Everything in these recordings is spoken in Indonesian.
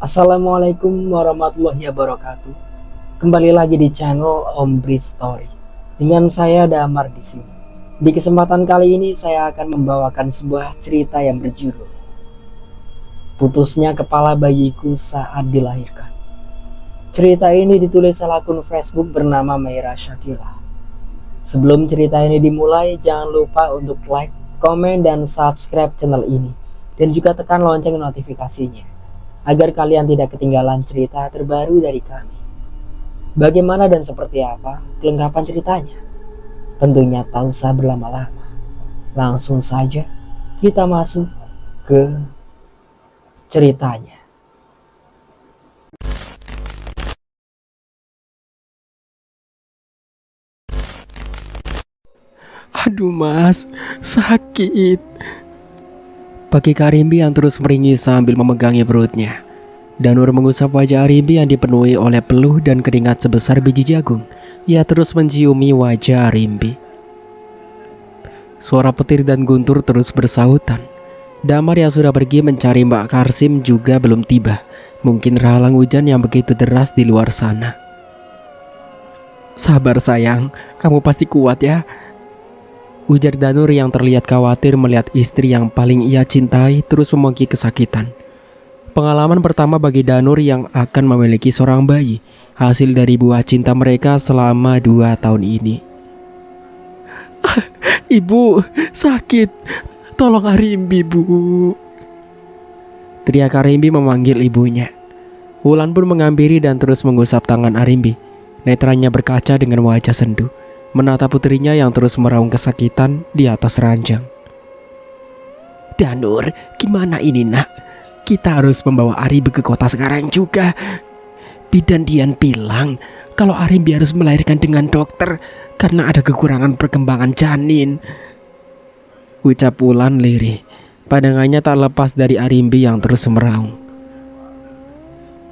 Assalamualaikum warahmatullahi wabarakatuh. Kembali lagi di channel Om Bri Story. Dengan saya Damar di sini. Di kesempatan kali ini saya akan membawakan sebuah cerita yang berjudul Putusnya Kepala Bayiku Saat Dilahirkan. Cerita ini ditulis oleh akun Facebook bernama Meira Shakila. Sebelum cerita ini dimulai, jangan lupa untuk like, komen, dan subscribe channel ini. Dan juga tekan lonceng notifikasinya, agar kalian tidak ketinggalan cerita terbaru dari kami. Bagaimana dan seperti apa kelengkapan ceritanya? Tentunya tak usah berlama-lama. Langsung saja kita masuk ke ceritanya. Aduh mas, sakit. Bagi Karimbi yang terus meringis sambil memegangi perutnya. Danur mengusap wajah Arimbi yang dipenuhi oleh peluh dan keringat sebesar biji jagung. Ia terus menciumi wajah Arimbi. Suara petir dan guntur terus bersahutan. Damar yang sudah pergi mencari Mbak Karsim juga belum tiba. Mungkin terhalang hujan yang begitu deras di luar sana. Sabar sayang, kamu pasti kuat ya. Ujar Danur yang terlihat khawatir melihat istri yang paling ia cintai terus memaki kesakitan. Pengalaman pertama bagi Danur yang akan memiliki seorang bayi, hasil dari buah cinta mereka selama 2 tahun ini. Ibu, sakit. Tolong Arimbi, Bu. Teriak Arimbi memanggil ibunya. Wulan pun menghampiri dan terus mengusap tangan Arimbi. Netranya berkaca dengan wajah sendu, menatap putrinya yang terus meraung kesakitan di atas ranjang. Danur, gimana ini nak? Kita harus membawa Arimbi ke kota sekarang juga. Bidan Dian bilang kalau Arimbi harus melahirkan dengan dokter karena ada kekurangan perkembangan janin. Ucap Wulan lirih. Pandangannya tak lepas dari Arimbi yang terus meraung.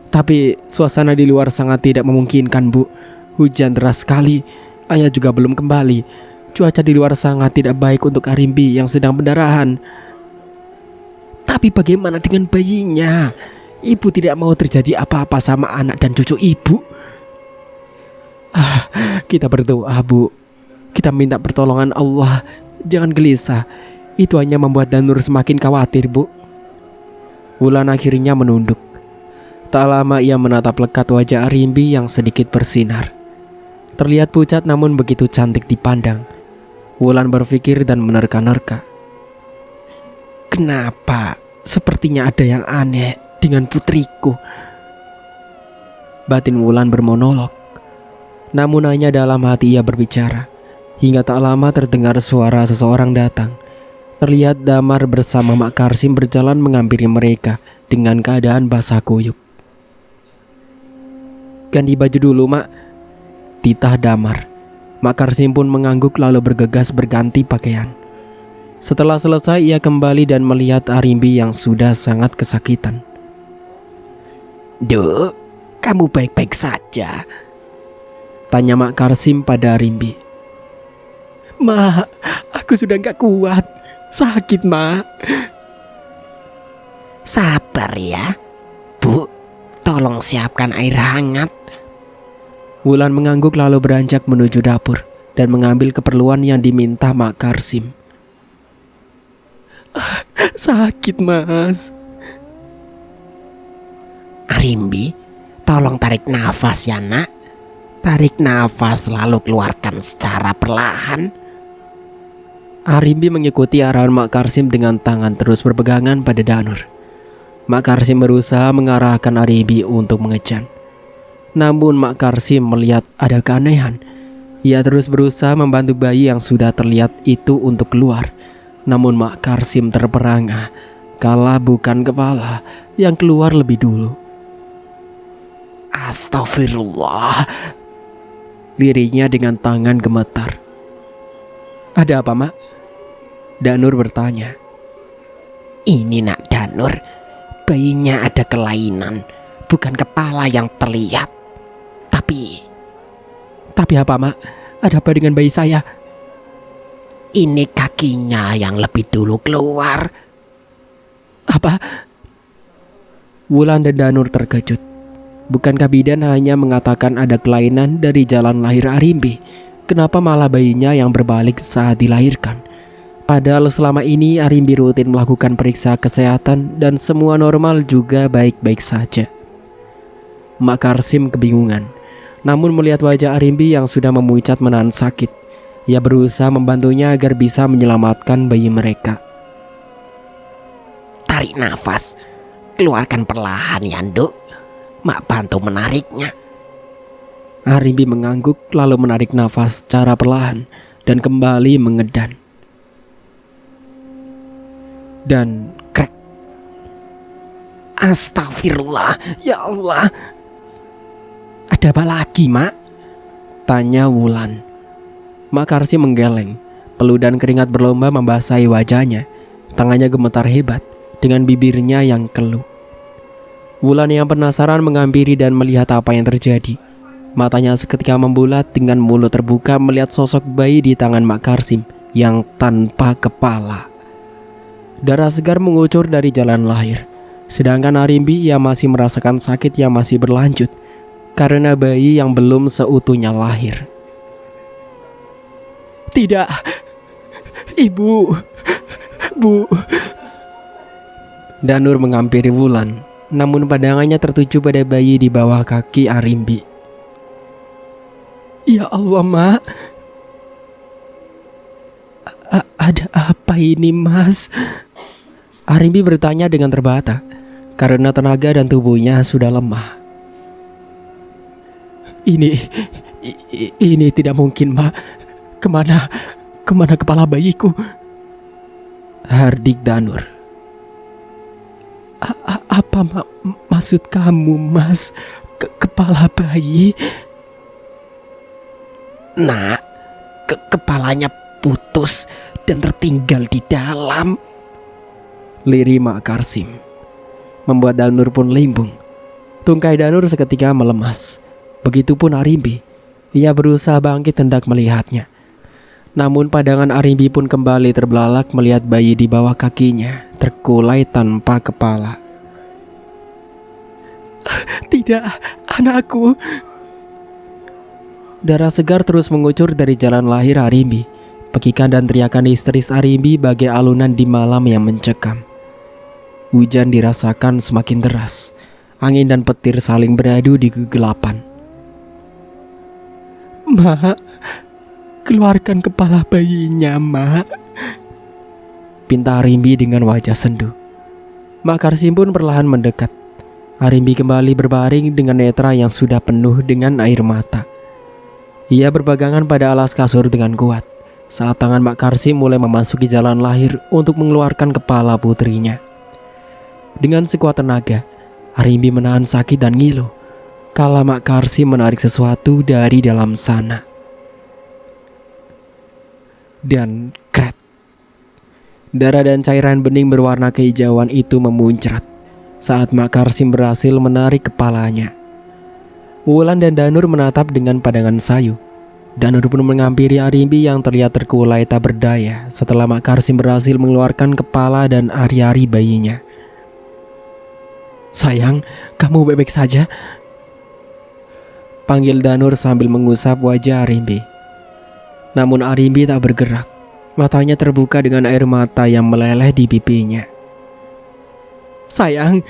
Tapi suasana di luar sangat tidak memungkinkan, Bu. Hujan deras sekali. Ayah juga belum kembali. Cuaca di luar sangat tidak baik untuk Arimbi yang sedang pendarahan. Tapi bagaimana dengan bayinya? Ibu tidak mau terjadi apa-apa sama anak dan cucu ibu. Kita berdoa, Bu. Kita minta pertolongan Allah. Jangan gelisah. Itu hanya membuat Danur semakin khawatir, Bu. Wulan akhirnya menunduk. Tak lama ia menatap lekat wajah Arimbi yang sedikit bersinar. Terlihat pucat namun begitu cantik dipandang. Wulan berpikir dan menerka-nerka. Kenapa? Sepertinya ada yang aneh dengan putriku. Batin Wulan bermonolog. Namun hanya dalam hati ia berbicara. Hingga tak lama terdengar suara seseorang datang. Terlihat Damar bersama Mak Karsim berjalan menghampiri mereka dengan keadaan basah kuyup. Ganti baju dulu, Mak. Titah Damar. Mak Karsim pun mengangguk lalu bergegas berganti pakaian. Setelah selesai ia kembali dan melihat Arimbi yang sudah sangat kesakitan. Duk, kamu baik-baik saja? Tanya Mak Karsim pada Arimbi. Ma, aku sudah gak kuat. Sakit, Ma. Sabar ya, Bu. Tolong siapkan air hangat. Wulan mengangguk lalu beranjak menuju dapur dan mengambil keperluan yang diminta Mak Karsim. Sakit, Mas. Arimbi, tolong tarik nafas ya, Nak. Tarik nafas lalu keluarkan secara perlahan. Arimbi mengikuti arahan Mak Karsim dengan tangan terus berpegangan pada Danur. Mak Karsim berusaha mengarahkan Arimbi untuk mengejan. Namun Mak Karsim melihat ada keanehan. Ia terus berusaha membantu bayi yang sudah terlihat itu untuk keluar. Namun Mak Karsim terperangah, kala bukan kepala yang keluar lebih dulu. Astagfirullah, liriknya dengan tangan gemetar. Ada apa, Mak? Danur bertanya. Ini nak Danur, bayinya ada kelainan, bukan kepala yang terlihat. Tapi apa, Mak? Ada apa dengan bayi saya? Ini kakinya yang lebih dulu keluar. Apa? Wulan dan Danur terkejut. Bukankah bidan hanya mengatakan ada kelainan dari jalan lahir Arimbi? Kenapa malah bayinya yang berbalik saat dilahirkan? Padahal selama ini Arimbi rutin melakukan periksa kesehatan dan semua normal juga baik-baik saja. Mak Karsim kebingungan. Namun melihat wajah Arimbi yang sudah memucat menahan sakit, ia berusaha membantunya agar bisa menyelamatkan bayi mereka. Tarik nafas, keluarkan perlahan ya Nduk. Mak bantu menariknya. Arimbi mengangguk lalu menarik nafas secara perlahan dan kembali mengedan. Dan krek. Astagfirullah, ya Allah. Ada apa lagi, Mak? Tanya Wulan. Mak Karsim menggeleng. Peluh dan keringat berlomba membasahi wajahnya. Tangannya gemetar hebat dengan bibirnya yang keluh. Wulan yang penasaran menghampiri dan melihat apa yang terjadi. Matanya seketika membulat dengan mulut terbuka melihat sosok bayi di tangan Mak Karsim yang tanpa kepala. Darah segar mengucur dari jalan lahir. Sedangkan Arimbi ia masih merasakan sakit yang masih berlanjut karena bayi yang belum seutuhnya lahir. Tidak, Ibu, Bu. Danur menghampiri Wulan, namun pandangannya tertuju pada bayi di bawah kaki Arimbi. Ya Allah, Mak. Ada apa ini, Mas? Arimbi bertanya dengan terbata karena tenaga dan tubuhnya sudah lemah. Ini tidak mungkin, Mak. Kemana kepala bayiku? Hardik Danur. Apa maksud kamu, Mas? Kepala bayi? Nak, kepalanya putus dan tertinggal di dalam. Lirih Mak Karsim membuat Danur pun limbung. Tungkai Danur seketika melemas. Begitupun Arimbi. Ia berusaha bangkit hendak melihatnya. Namun pandangan Arimbi pun kembali terbelalak melihat bayi di bawah kakinya terkulai tanpa kepala. Tidak, anakku. Darah segar terus mengucur dari jalan lahir Arimbi. Pekikan dan teriakan histeris Arimbi bagai alunan di malam yang mencekam. Hujan dirasakan semakin deras. Angin dan petir saling beradu di kegelapan. Mak, keluarkan kepala bayinya, Mak. Pinta Arimbi dengan wajah sendu. Mak Karsim pun perlahan mendekat. Arimbi kembali berbaring dengan netra yang sudah penuh dengan air mata. Ia berpegangan pada alas kasur dengan kuat saat tangan Mak Karsim mulai memasuki jalan lahir untuk mengeluarkan kepala putrinya. Dengan sekuat tenaga, Arimbi menahan sakit dan ngilu kala Mak Karsim menarik sesuatu dari dalam sana. Dan kret. Darah dan cairan bening berwarna kehijauan itu memuncrat saat Mak Karsim berhasil menarik kepalanya. Wulan dan Danur menatap dengan pandangan sayu. Danur pun menghampiri Arimbi yang terlihat terkulai tak berdaya setelah Mak Karsim berhasil mengeluarkan kepala dan ari-ari bayinya. Sayang, kamu baik-baik saja? Panggil Danur sambil mengusap wajah Arimbi. Namun Arimbi tak bergerak. Matanya terbuka dengan air mata yang meleleh di pipinya. Sayang.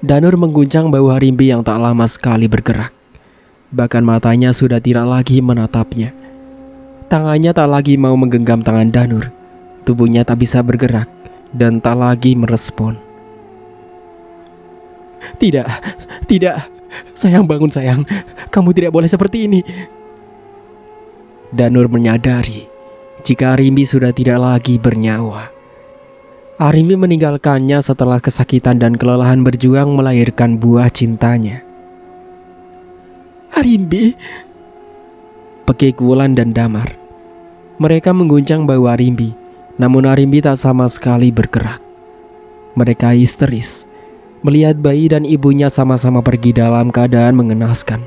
Danur mengguncang bahu Arimbi yang tak lama sekali bergerak. Bahkan matanya sudah tidak lagi menatapnya. Tangannya tak lagi mau menggenggam tangan Danur. Tubuhnya tak bisa bergerak dan tak lagi merespon. Tidak. Sayang, bangun sayang. Kamu tidak boleh seperti ini. Danur menyadari jika Arimbi sudah tidak lagi bernyawa. Arimbi meninggalkannya setelah kesakitan dan kelelahan berjuang melahirkan buah cintanya. Arimbi, pekik Wulan dan Damar. Mereka mengguncang bahu Arimbi, namun Arimbi tak sama sekali bergerak. Mereka histeris melihat bayi dan ibunya sama-sama pergi dalam keadaan mengenaskan.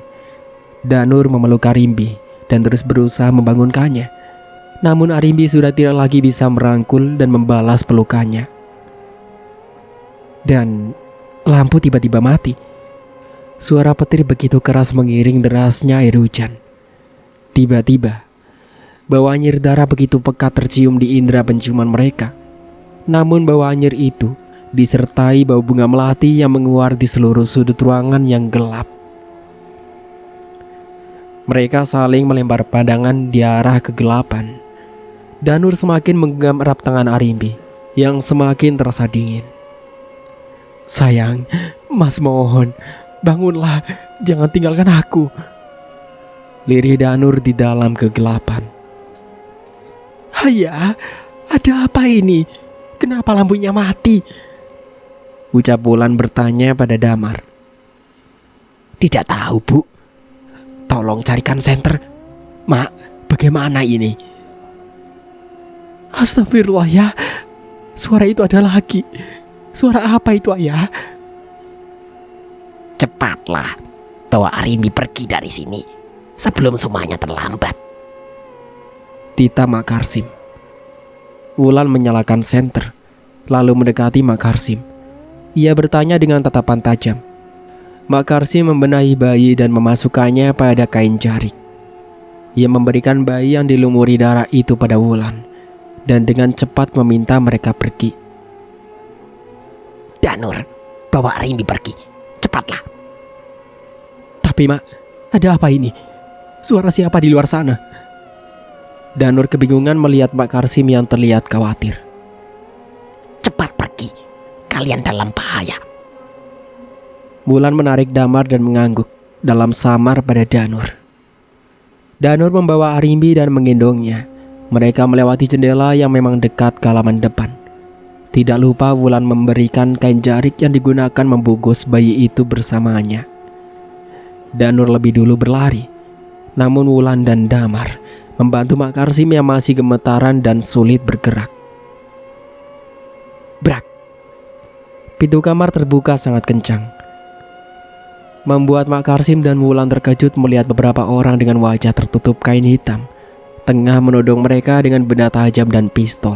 Danur memeluk Arimbi dan terus berusaha membangunkannya. Namun Arimbi sudah tidak lagi bisa merangkul dan membalas pelukannya. Dan lampu tiba-tiba mati. Suara petir begitu keras mengiring derasnya air hujan. Tiba-tiba, bau anyir darah begitu pekat tercium di indera penciuman mereka. Namun bau anyir itu disertai bau bunga melati yang menguar di seluruh sudut ruangan yang gelap. Mereka saling melempar pandangan di arah kegelapan. Danur semakin menggenggam erat tangan Arimbi yang semakin terasa dingin. "Sayang, Mas mohon, bangunlah, jangan tinggalkan aku," lirih Danur di dalam kegelapan. "Ayah, ada apa ini? Kenapa lampunya mati?" ucap Wulan bertanya pada Damar. Tidak tahu, Bu. Tolong carikan senter. Mak, bagaimana ini? Astagfirullah ya, suara itu ada lagi. Suara apa itu, Ayah? Cepatlah, bawa Arimbi pergi dari sini sebelum semuanya terlambat. Tita Mak Karsim. Wulan menyalakan senter, lalu mendekati Mak Karsim. Ia bertanya dengan tatapan tajam. Mak Karsim membenahi bayi dan memasukkannya pada kain jarik. Ia memberikan bayi yang dilumuri darah itu pada Wulan dan dengan cepat meminta mereka pergi. Danur, bawa Arimbi pergi, cepatlah. Tapi Mak, ada apa ini? Suara siapa di luar sana? Danur kebingungan melihat Mak Karsim yang terlihat khawatir. Cepat pergi, kalian dalam bahaya. Wulan menarik Damar dan mengangguk dalam samar pada Danur. Danur membawa Arimbi dan menggendongnya. Mereka melewati jendela yang memang dekat ke halaman depan. Tidak lupa Wulan memberikan kain jarik yang digunakan membungkus bayi itu bersamanya. Danur lebih dulu berlari, namun Wulan dan Damar membantu Mak Karsim yang masih gemetaran dan sulit bergerak. Brak! Pintu kamar terbuka sangat kencang, membuat Mak Karsim dan Wulan terkejut melihat beberapa orang dengan wajah tertutup kain hitam tengah menodong mereka dengan benda tajam dan pistol.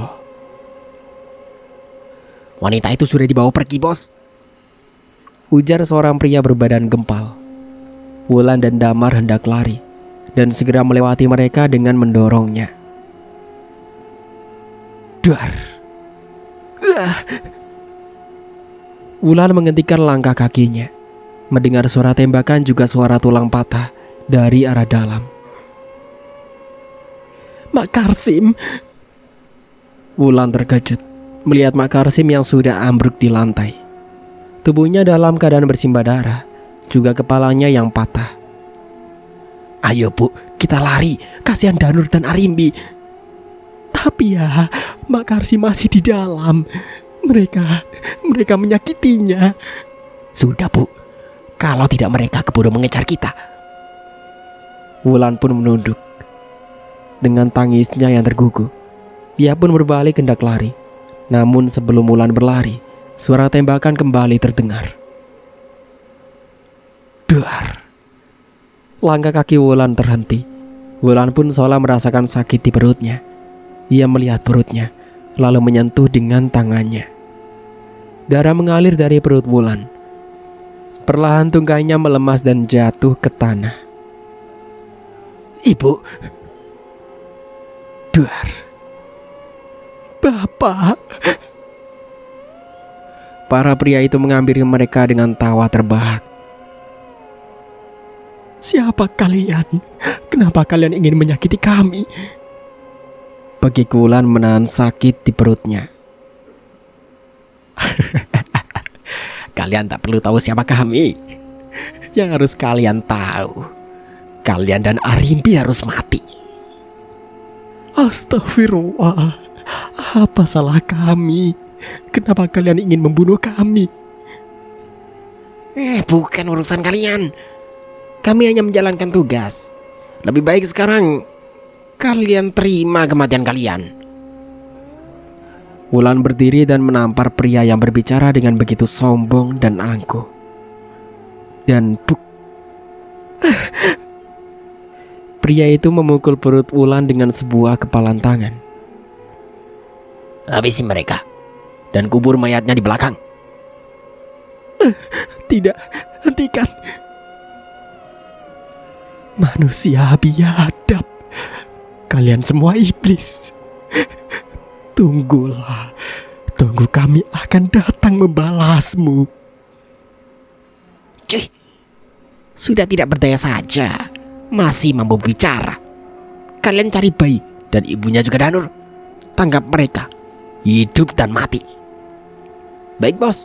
Wanita itu sudah dibawa pergi, Bos. Ujar seorang pria berbadan gempal. Wulan dan Damar hendak lari dan segera melewati mereka dengan mendorongnya. Dar! Wulan menghentikan langkah kakinya. Mendengar suara tembakan juga suara tulang patah dari arah dalam. Mak Karsim! Wulan terkejut melihat Mak Karsim yang sudah ambruk di lantai. Tubuhnya dalam keadaan bersimbah darah, juga kepalanya yang patah. Ayo, Bu, kita lari, kasihan Danur dan Arimbi. Tapi ya, Mak Karsim masih di dalam. Mereka menyakitinya. Sudah, Bu, kalau tidak mereka keburu mengejar kita. Wulan pun menunduk. Dengan tangisnya yang tergugu, ia pun berbalik hendak lari. Namun sebelum Wulan berlari, suara tembakan kembali terdengar. Dar! Langkah kaki Wulan terhenti. Wulan pun seolah merasakan sakit di perutnya. Ia melihat perutnya, lalu menyentuh dengan tangannya. Darah mengalir dari perut Wulan. Perlahan tungkainya melemas dan jatuh ke tanah. Ibu! Dar! Bapak! Para pria itu menghampiri mereka dengan tawa terbahak. Siapa kalian? Kenapa kalian ingin menyakiti kami? Bagi Wulan menahan sakit di perutnya. Kalian tak perlu tahu siapa kami. Yang harus kalian tahu, kalian dan Arimbi harus mati. Astagfirullah. Apa salah kami? Kenapa kalian ingin membunuh kami? Bukan urusan kalian. Kami hanya menjalankan tugas. Lebih baik sekarang kalian terima kematian kalian. Wulan berdiri dan menampar pria yang berbicara dengan begitu sombong dan angkuh. Dan buk! Pria itu memukul perut Wulan dengan sebuah kepalan tangan. Habisi mereka dan kubur mayatnya di belakang. Tidak, hentikan. Manusia biadab, kalian semua iblis. Tunggulah, tunggu kami akan datang membalasmu. Cuy, sudah tidak berdaya saja, masih mampu bicara. Kalian cari bayi dan ibunya juga Danur. Tanggap mereka, hidup dan mati. Baik bos.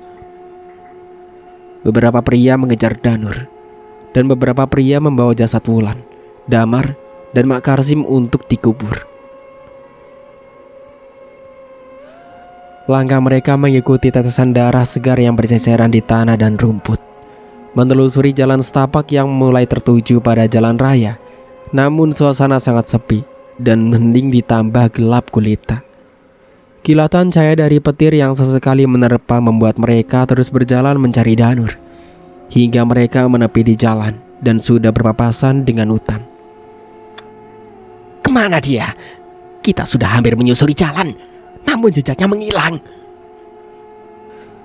Beberapa pria mengejar Danur, dan beberapa pria membawa jasad Wulan, Damar, dan Mak Karsim untuk dikubur. Langkah mereka mengikuti tetesan darah segar yang berceceran di tanah dan rumput, menelusuri jalan setapak yang mulai tertuju pada jalan raya. Namun suasana sangat sepi dan mending ditambah gelap gulita. Kilatan cahaya dari petir yang sesekali menerpa membuat mereka terus berjalan mencari Danur, hingga mereka menepi di jalan dan sudah berpapasan dengan hutan. Kemana dia? Kita sudah hampir menyusuri jalan, namun jejaknya menghilang.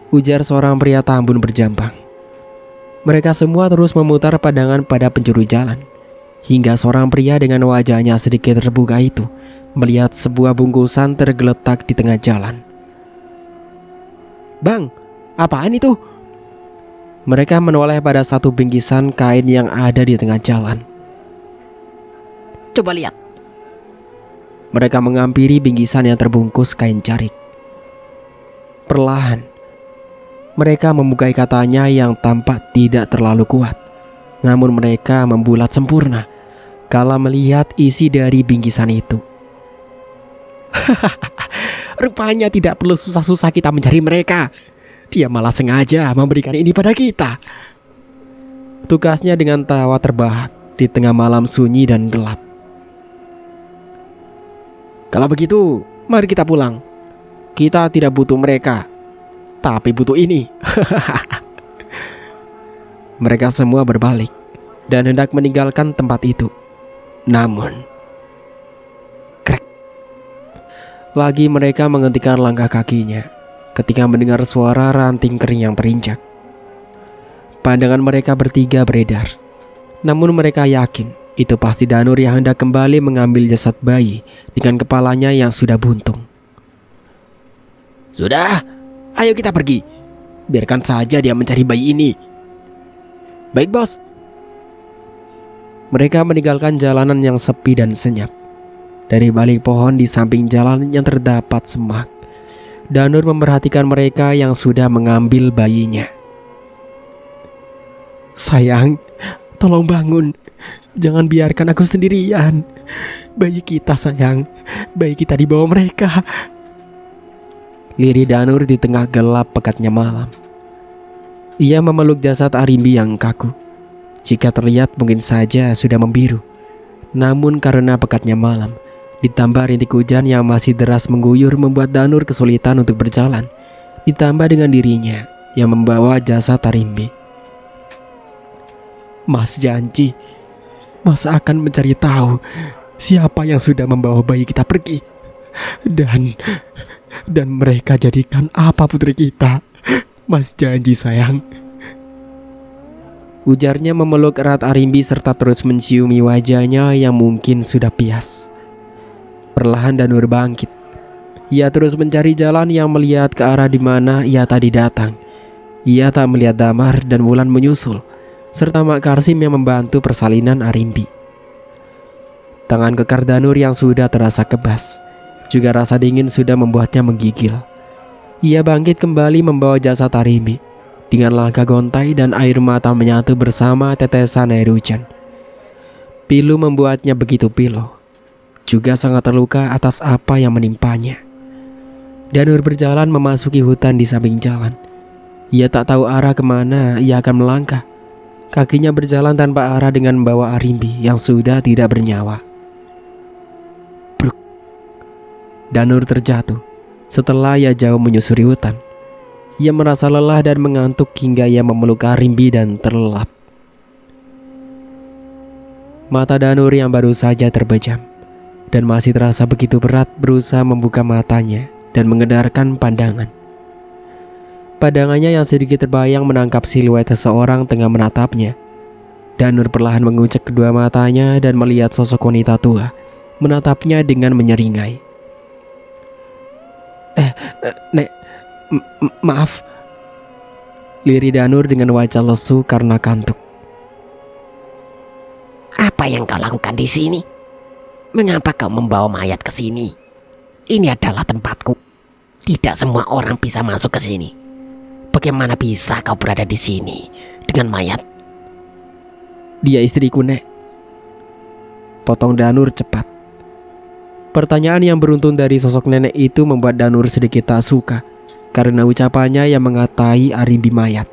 Ujar seorang pria tambun berjambang. Mereka semua terus memutar pandangan pada penjuru jalan, hingga seorang pria dengan wajahnya sedikit terbuka itu melihat sebuah bungkusan tergeletak di tengah jalan. Bang, apaan itu? Mereka menoleh pada satu bingkisan kain yang ada di tengah jalan. Coba lihat. Mereka menghampiri bingkisan yang terbungkus kain jarik. Perlahan, mereka membuka ikatannya yang tampak tidak terlalu kuat. Namun mereka membulat sempurna kala melihat isi dari bingkisan itu. Rupanya tidak perlu susah-susah kita mencari mereka. Dia malah sengaja memberikan ini pada kita. Tukasnya dengan tawa terbahak di tengah malam sunyi dan gelap. Kalau begitu, mari kita pulang. Kita tidak butuh mereka, tapi butuh ini. Mereka semua berbalik dan hendak meninggalkan tempat itu. Namun, krek. Lagi mereka menghentikan langkah kakinya ketika mendengar suara ranting kering yang terinjak. Pandangan mereka bertiga beredar. Namun mereka yakin itu pasti Danur yang hendak kembali mengambil jasad bayi dengan kepalanya yang sudah buntung. Sudah, ayo kita pergi. Biarkan saja dia mencari bayi ini. Baik bos. Mereka meninggalkan jalanan yang sepi dan senyap. Dari balik pohon di samping jalan yang terdapat semak, Danur memperhatikan mereka yang sudah mengambil bayinya. Sayang, tolong bangun. Jangan biarkan aku sendirian. Bayi kita sayang, bayi kita dibawa mereka. Lirih Danur di tengah gelap pekatnya malam. Ia memeluk jasad Arimbi yang kaku. Jika terlihat mungkin saja sudah membiru. Namun karena pekatnya malam, ditambah rintik hujan yang masih deras mengguyur membuat Danur kesulitan untuk berjalan. Ditambah dengan dirinya yang membawa jasad Arimbi. Mas janji, Mas akan mencari tahu siapa yang sudah membawa bayi kita pergi. Dan mereka jadikan apa putri kita. Mas janji sayang. Ujarnya memeluk erat Arimbi serta terus menciumi wajahnya yang mungkin sudah pias. Perlahan Danur bangkit. Ia terus mencari jalan yang melihat ke arah di mana ia tadi datang. Ia tak melihat Damar dan Wulan menyusul, serta Mak Karsim yang membantu persalinan Arimbi. Tangan kekar Danur yang sudah terasa kebas, juga rasa dingin sudah membuatnya menggigil. Ia bangkit kembali membawa jasad Arimbi dengan langkah gontai dan air mata menyatu bersama tetesan air hujan. Pilu membuatnya begitu pilu, juga sangat terluka atas apa yang menimpanya. Danur berjalan memasuki hutan di samping jalan. Ia tak tahu arah kemana ia akan melangkah. Kakinya berjalan tanpa arah dengan membawa Arimbi yang sudah tidak bernyawa. Bruk. Danur terjatuh setelah ia jauh menyusuri hutan. Ia merasa lelah dan mengantuk hingga ia memeluk Arimbi dan terlelap. Mata Danur yang baru saja terbejam dan masih terasa begitu berat berusaha membuka matanya dan mengedarkan pandangan. Pandangannya yang sedikit terbayang menangkap siluet seseorang tengah menatapnya. Danur perlahan mengucek kedua matanya dan melihat sosok wanita tua menatapnya dengan menyeringai. Nek, maaf. Lirih Danur dengan wajah lesu karena kantuk. Apa yang kau lakukan di sini? Mengapa kau membawa mayat ke sini? Ini adalah tempatku. Tidak semua orang bisa masuk ke sini. Bagaimana bisa kau berada di sini dengan mayat? Dia istriku, Nek. Potong Danur cepat. Pertanyaan yang beruntun dari sosok nenek itu membuat Danur sedikit tak suka karena ucapannya yang mengatai Arimbi mayat.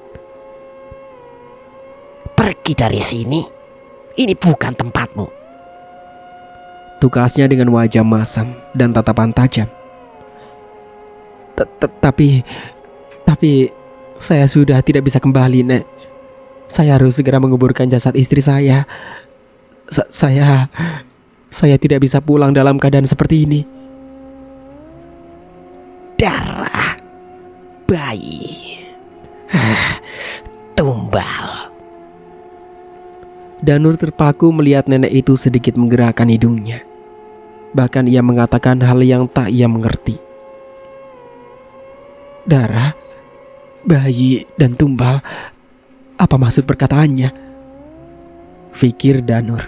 Pergi dari sini. Ini bukan tempatmu. Tukasnya dengan wajah masam dan tatapan tajam. Tapi saya sudah tidak bisa kembali, Nek. Saya harus segera menguburkan jasad istri saya. Saya tidak bisa pulang dalam keadaan seperti ini. Darah bayi. Tumbal. Danur terpaku melihat nenek itu sedikit menggerakkan hidungnya. Bahkan ia mengatakan hal yang tak ia mengerti. Darah, bayi, dan tumbal. Apa maksud perkataannya? Fikir Danur.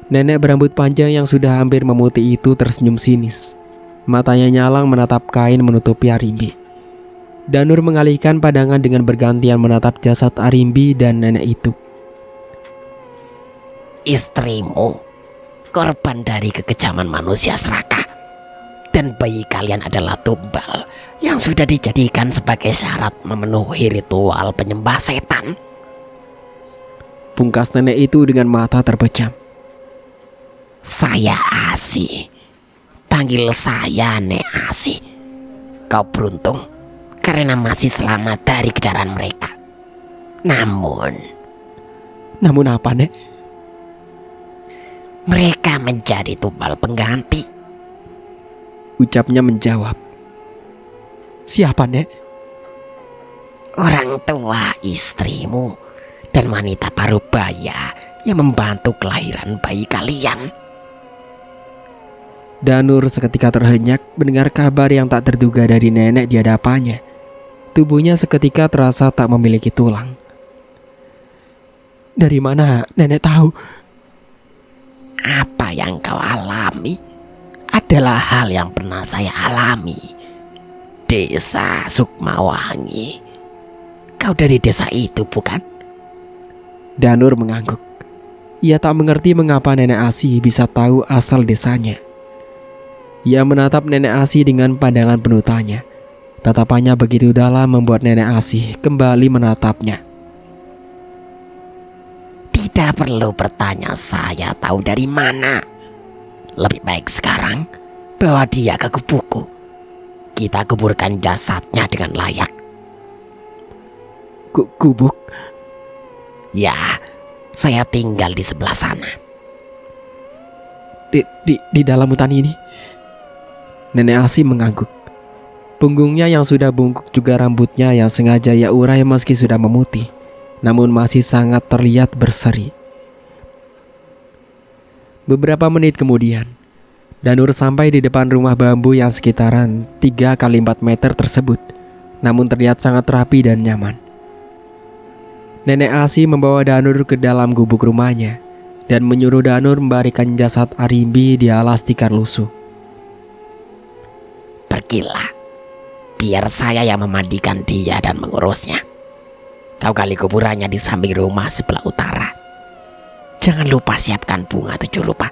Nenek berambut panjang yang sudah hampir memutih itu tersenyum sinis. Matanya nyalang menatap kain menutupi Arimbi. Danur mengalihkan pandangan dengan bergantian menatap jasad Arimbi dan nenek itu. Istrimu korban dari kekejaman manusia serakah, dan bayi kalian adalah tumbal yang sudah dijadikan sebagai syarat memenuhi ritual penyembah setan. Pungkas nenek itu dengan mata terpejam. Saya Asi. Panggil saya Nek Asi. Kau beruntung karena masih selamat dari kejaran mereka. Namun apa, Nek? mereka menjadi tumbal pengganti. Ucapnya menjawab. Siapa, Nek? Orang tua istrimu dan wanita parubaya yang membantu kelahiran bayi kalian. Danur seketika terhenyak mendengar kabar yang tak terduga dari nenek di hadapannya. Tubuhnya seketika terasa tak memiliki tulang. Dari mana nenek tahu? Apa yang kau alami adalah hal yang pernah saya alami. Desa Sukmawangi. Kau dari desa itu bukan? Danur mengangguk. Ia tak mengerti mengapa nenek Asi bisa tahu asal desanya. Ia menatap nenek Asi dengan pandangan penuh tanya. Tatapannya begitu dalam membuat nenek Asi kembali menatapnya. Tidak perlu bertanya saya tahu dari mana. Lebih baik sekarang bawa dia ke gubukku. Kita kuburkan jasadnya dengan layak. Gubuk? Ya, saya tinggal di sebelah sana. Di dalam hutan ini? Nenek Asi mengangguk. Punggungnya yang sudah bungkuk juga rambutnya yang sengaja ia urai meski sudah memutih, namun masih sangat terlihat berseri. Beberapa menit kemudian, Danur sampai di depan rumah bambu yang sekitaran 3 kali 4 meter tersebut, namun terlihat sangat rapi dan nyaman. Nenek Asi membawa Danur ke dalam gubuk rumahnya dan menyuruh Danur membaringkan jasad Arimbi di alas tikar lusuh. Pergilah, biar saya yang memandikan dia dan mengurusnya. Kau gali kuburannya di samping rumah sebelah utara. Jangan lupa siapkan bunga 7 rupa.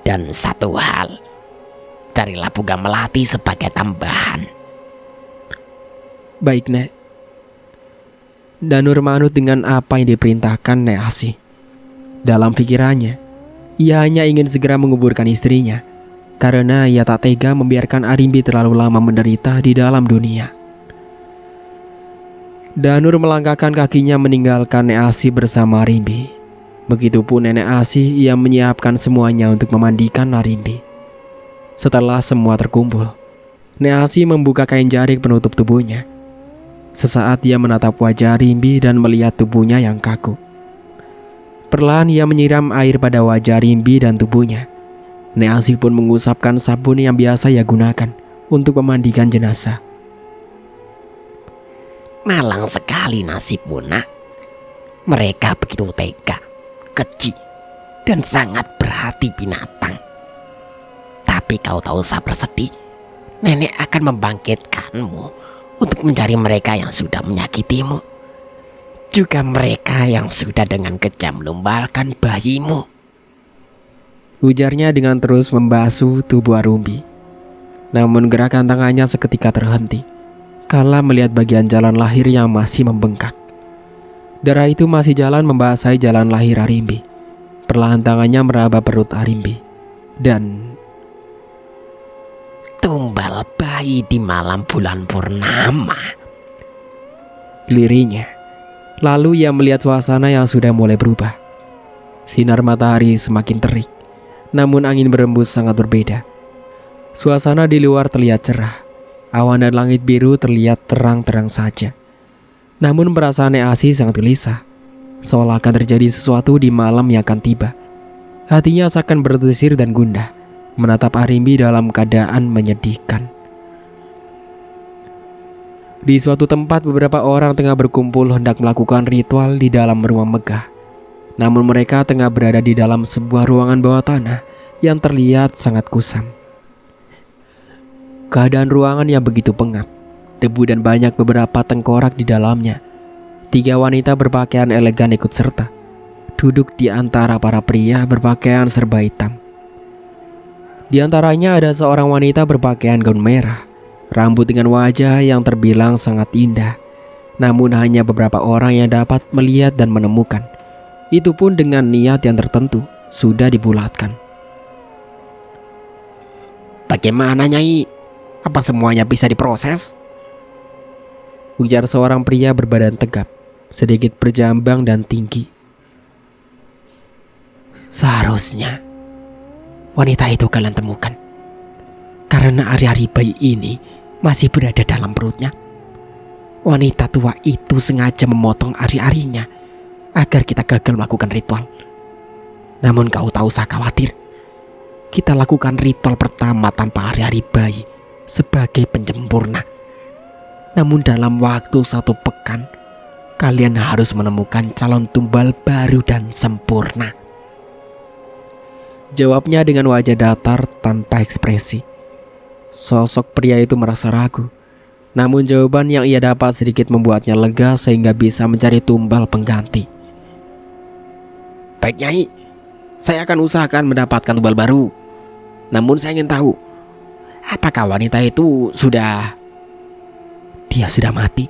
Dan satu hal, carilah bunga melati sebagai tambahan. Baik, Nek. Danur manut dengan apa yang diperintahkan Nek Asi. Dalam pikirannya, ia hanya ingin segera menguburkan istrinya, karena ia tak tega membiarkan Arimbi terlalu lama menderita di dalam dunia. Danur melangkahkan kakinya meninggalkan Nek Asi bersama Arimbi. Begitupun Nenek Asi, ia menyiapkan semuanya untuk memandikan Arimbi. Setelah semua terkumpul, Nek Asi membuka kain jarik penutup tubuhnya Sesaat ia menatap wajah Arimbi dan melihat tubuhnya yang kaku. Perlahan ia menyiram air pada wajah Arimbi dan tubuhnya. Nek Asi pun mengusapkan sabun yang biasa ia gunakan untuk memandikan jenazah. Malang sekali nasibmu, nak. Mereka begitu tega, keji, dan sangat berhati binatang. Tapi kau tak usah bersedih. Nenek akan membangkitkanmu untuk mencari mereka yang sudah menyakitimu. Juga mereka yang sudah dengan kejam menumbalkan bayimu. Ujarnya dengan terus membasuh tubuh Arumbi. Namun gerakan tangannya seketika terhenti kala melihat bagian jalan lahir yang masih membengkak. Darah itu masih jalan membasahi jalan lahir Arimbi. Perlahan tangannya meraba perut Arimbi. Dan Tumbal bayi di malam bulan purnama, lirinya. Lalu ia melihat suasana yang sudah mulai berubah. Sinar matahari semakin terik, namun angin berembus sangat berbeda. Suasana di luar terlihat cerah. Awan dan langit biru terlihat terang-terang saja. Namun perasaan Nek Asi sangat gelisah, seolah akan terjadi sesuatu di malam yang akan tiba. Hatinya seakan berdesir dan gundah menatap Arimbi dalam keadaan menyedihkan. Di suatu tempat beberapa orang tengah berkumpul hendak melakukan ritual di dalam rumah megah. Namun mereka tengah berada di dalam sebuah ruangan bawah tanah yang terlihat sangat kusam. Keadaan ruangan yang begitu pengap, debu dan banyak beberapa tengkorak di dalamnya. 3 wanita berpakaian elegan ikut serta, duduk di antara para pria berpakaian serba hitam. Di antaranya ada seorang wanita berpakaian gaun merah, rambut dengan wajah yang terbilang sangat indah. Namun hanya beberapa orang yang dapat melihat dan menemukan. Itu pun dengan niat yang tertentu sudah dibulatkan. bagaimana Nyai? Apa semuanya bisa diproses? Ujar seorang pria berbadan tegap, sedikit berjambang dan tinggi. Seharusnya wanita itu kalian temukan, karena ari-ari bayi ini masih berada dalam perutnya. Wanita tua itu sengaja memotong ari-arinya agar kita gagal melakukan ritual. Namun kau tak usah khawatir, kita lakukan ritual pertama tanpa ari-ari bayi sebagai penyempurna. Namun dalam waktu 1 pekan, kalian harus menemukan calon tumbal baru dan sempurna. Jawabnya dengan wajah datar tanpa ekspresi. Sosok pria itu merasa ragu. Namun jawaban yang ia dapat sedikit membuatnya lega sehingga bisa mencari tumbal pengganti. Baik Nyai, saya akan usahakan mendapatkan tumbal baru. Namun saya ingin tahu, apakah wanita itu sudah... Dia sudah mati.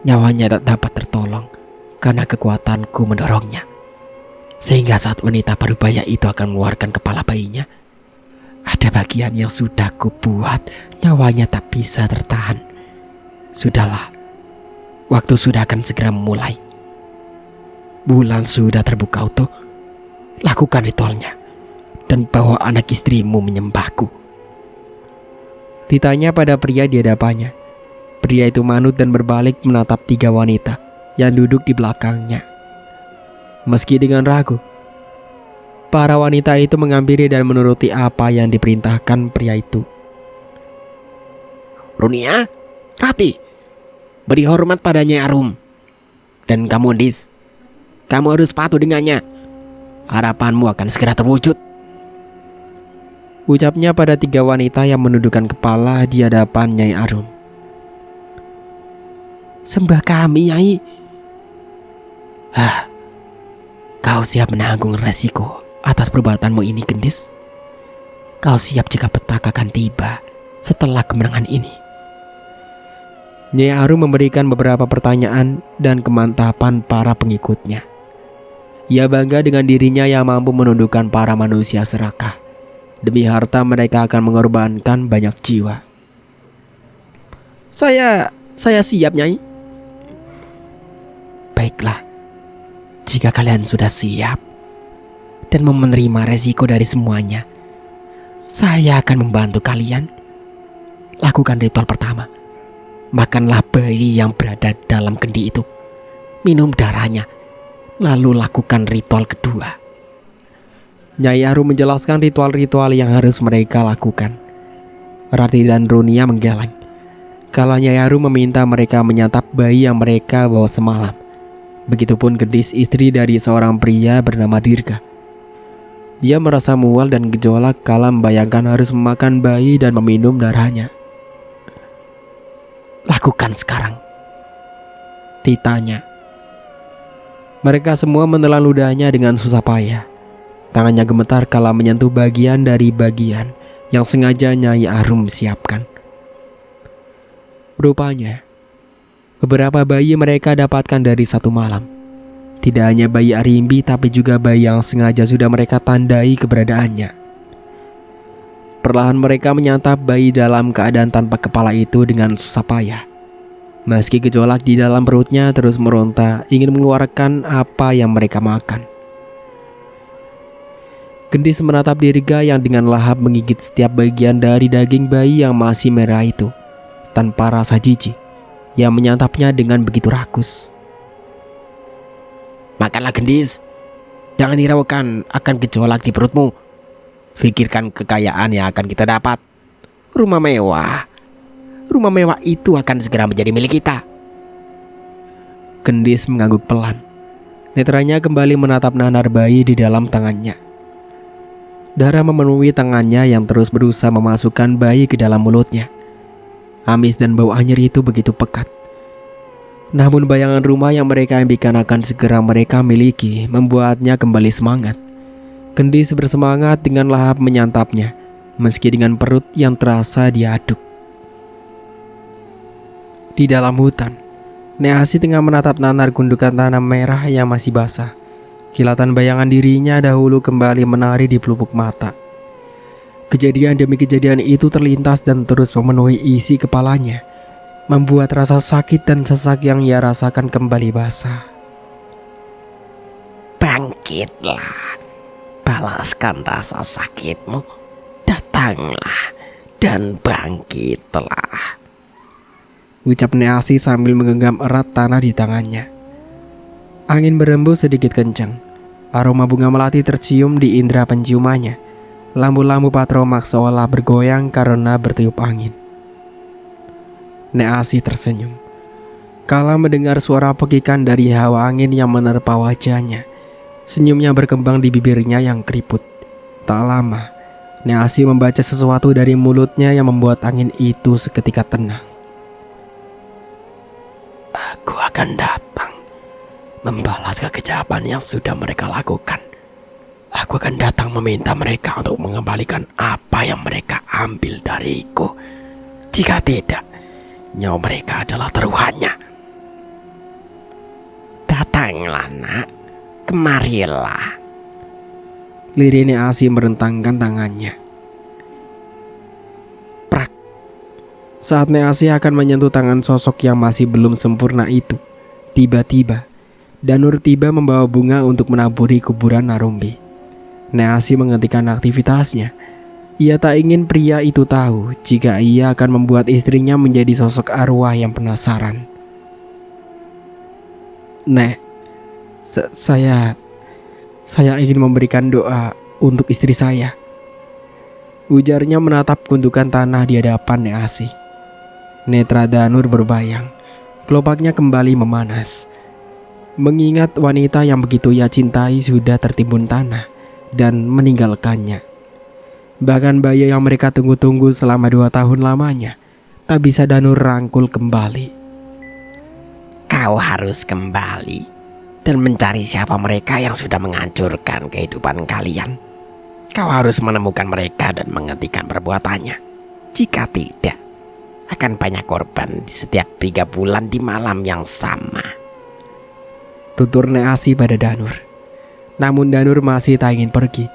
Nyawanya tak dapat tertolong karena kekuatanku mendorongnya. Sehingga saat wanita parubaya itu akan mengeluarkan kepala bayinya, ada bagian yang sudah kubuat nyawanya tak bisa tertahan. Sudahlah, waktu sudah akan segera memulai. Bulan sudah terbuka utuh. Lakukan ritualnya dan bawa anak istrimu menyembahku. Ditanya pada pria di hadapannya. Pria itu manut dan berbalik menatap 3 wanita yang duduk di belakangnya. Meski dengan ragu, para wanita itu menghampiri dan menuruti apa yang diperintahkan pria itu. Runia, Rati, beri hormat padanya Arum. Dan kamu Dis, kamu harus patuh dengannya. Harapanmu akan segera terwujud. Ucapnya pada 3 wanita yang menundukkan kepala di hadapan Nyai Arum. Sembah kami Nyai. Kau siap menanggung resiko atas perbuatanmu ini Gendis? Kau siap jika petaka akan tiba setelah kemenangan ini? Nyai Arum memberikan beberapa pertanyaan dan kemantapan para pengikutnya. Ia bangga dengan dirinya yang mampu menundukkan para manusia serakah. Demi harta mereka akan mengorbankan banyak jiwa. Saya siap Nyai. Baiklah, jika kalian sudah siap dan mau menerima resiko dari semuanya, saya akan membantu kalian. Lakukan ritual pertama. Makanlah bayi yang berada dalam kendi itu. Minum darahnya. Lalu lakukan ritual kedua. Nyai Arum menjelaskan ritual-ritual yang harus mereka lakukan. Rati dan Runia menggeleng. Kalau Nyai Arum meminta mereka menyantap bayi yang mereka bawa semalam. Begitupun Gendis, istri dari seorang pria bernama Dirga. Ia merasa mual dan gejolak kala membayangkan harus memakan bayi dan meminum darahnya. Lakukan sekarang, titanya. Mereka semua menelan ludahnya dengan susah payah. Tangannya gemetar kala menyentuh bagian dari bagian yang sengaja Nyai Arum siapkan. Rupanya, beberapa bayi mereka dapatkan dari satu malam. Tidak hanya bayi Arimbi, tapi juga bayi yang sengaja sudah mereka tandai keberadaannya. Perlahan mereka menyantap bayi dalam keadaan tanpa kepala itu dengan susah payah. Meski gejolak di dalam perutnya terus meronta ingin mengeluarkan apa yang mereka makan. Gendis menatap Dirga yang dengan lahap menggigit setiap bagian dari daging bayi yang masih merah itu, tanpa rasa jijik, yang menyantapnya dengan begitu rakus. Makanlah Gendis. Jangan hiraukan akan gejolak di perutmu. Pikirkan kekayaan yang akan kita dapat. Rumah mewah itu akan segera menjadi milik kita. Gendis mengangguk pelan. Netranya kembali menatap nanar bayi di dalam tangannya. Darah memenuhi tangannya yang terus berusaha memasukkan bayi ke dalam mulutnya. Amis dan bau anyir itu begitu pekat. Namun bayangan rumah yang mereka impikan akan segera mereka miliki membuatnya kembali semangat. Gendis bersemangat dengan lahap menyantapnya, meski dengan perut yang terasa diaduk. Di dalam hutan, Neasi tengah menatap nanar gundukan tanah merah yang masih basah. Kilatan bayangan dirinya dahulu kembali menari di pelupuk mata. Kejadian demi kejadian itu terlintas dan terus memenuhi isi kepalanya, membuat rasa sakit dan sesak yang ia rasakan kembali basah. Bangkitlah, balaskan rasa sakitmu. Datanglah dan bangkitlah, ucap Neasi sambil menggenggam erat tanah di tangannya. Angin berembus sedikit kencang. Aroma bunga melati tercium di indera penciumannya. Lampu-lampu patromak seolah bergoyang karena bertiup angin. Neasi tersenyum kala mendengar suara pekikan dari hawa angin yang menerpa wajahnya. Senyumnya berkembang di bibirnya yang keriput. Tak lama, Neasi membaca sesuatu dari mulutnya yang membuat angin itu seketika tenang. Aku akan datang membalas kekejaman yang sudah mereka lakukan. Aku akan datang meminta mereka untuk mengembalikan apa yang mereka ambil dariku. Jika tidak, nyawa mereka adalah taruhannya. Datanglah nak, kemarilah. Lirik Neasi merentangkan tangannya. Prak. Saat Neasi akan menyentuh tangan sosok yang masih belum sempurna itu, tiba-tiba Danur tiba membawa bunga untuk menaburi kuburan Narumbi. Neasi menghentikan aktivitasnya. Ia tak ingin pria itu tahu jika ia akan membuat istrinya menjadi sosok arwah yang penasaran. Nek, saya ingin memberikan doa untuk istri saya, ujarnya menatap gundukan tanah di hadapan Neasi. Netra Danur berbayang, kelopaknya kembali memanas. Mengingat wanita yang begitu ia cintai sudah tertimbun tanah dan meninggalkannya. Bahkan bayi yang mereka tunggu-tunggu selama 2 tahun lamanya tak bisa Danur rangkul kembali. Kau harus kembali dan mencari siapa mereka yang sudah menghancurkan kehidupan kalian. Kau harus menemukan mereka dan menghentikan perbuatannya. Jika tidak, akan banyak korban di setiap 3 bulan di malam yang sama, tutur Neasi pada Danur. Namun Danur masih tak ingin pergi.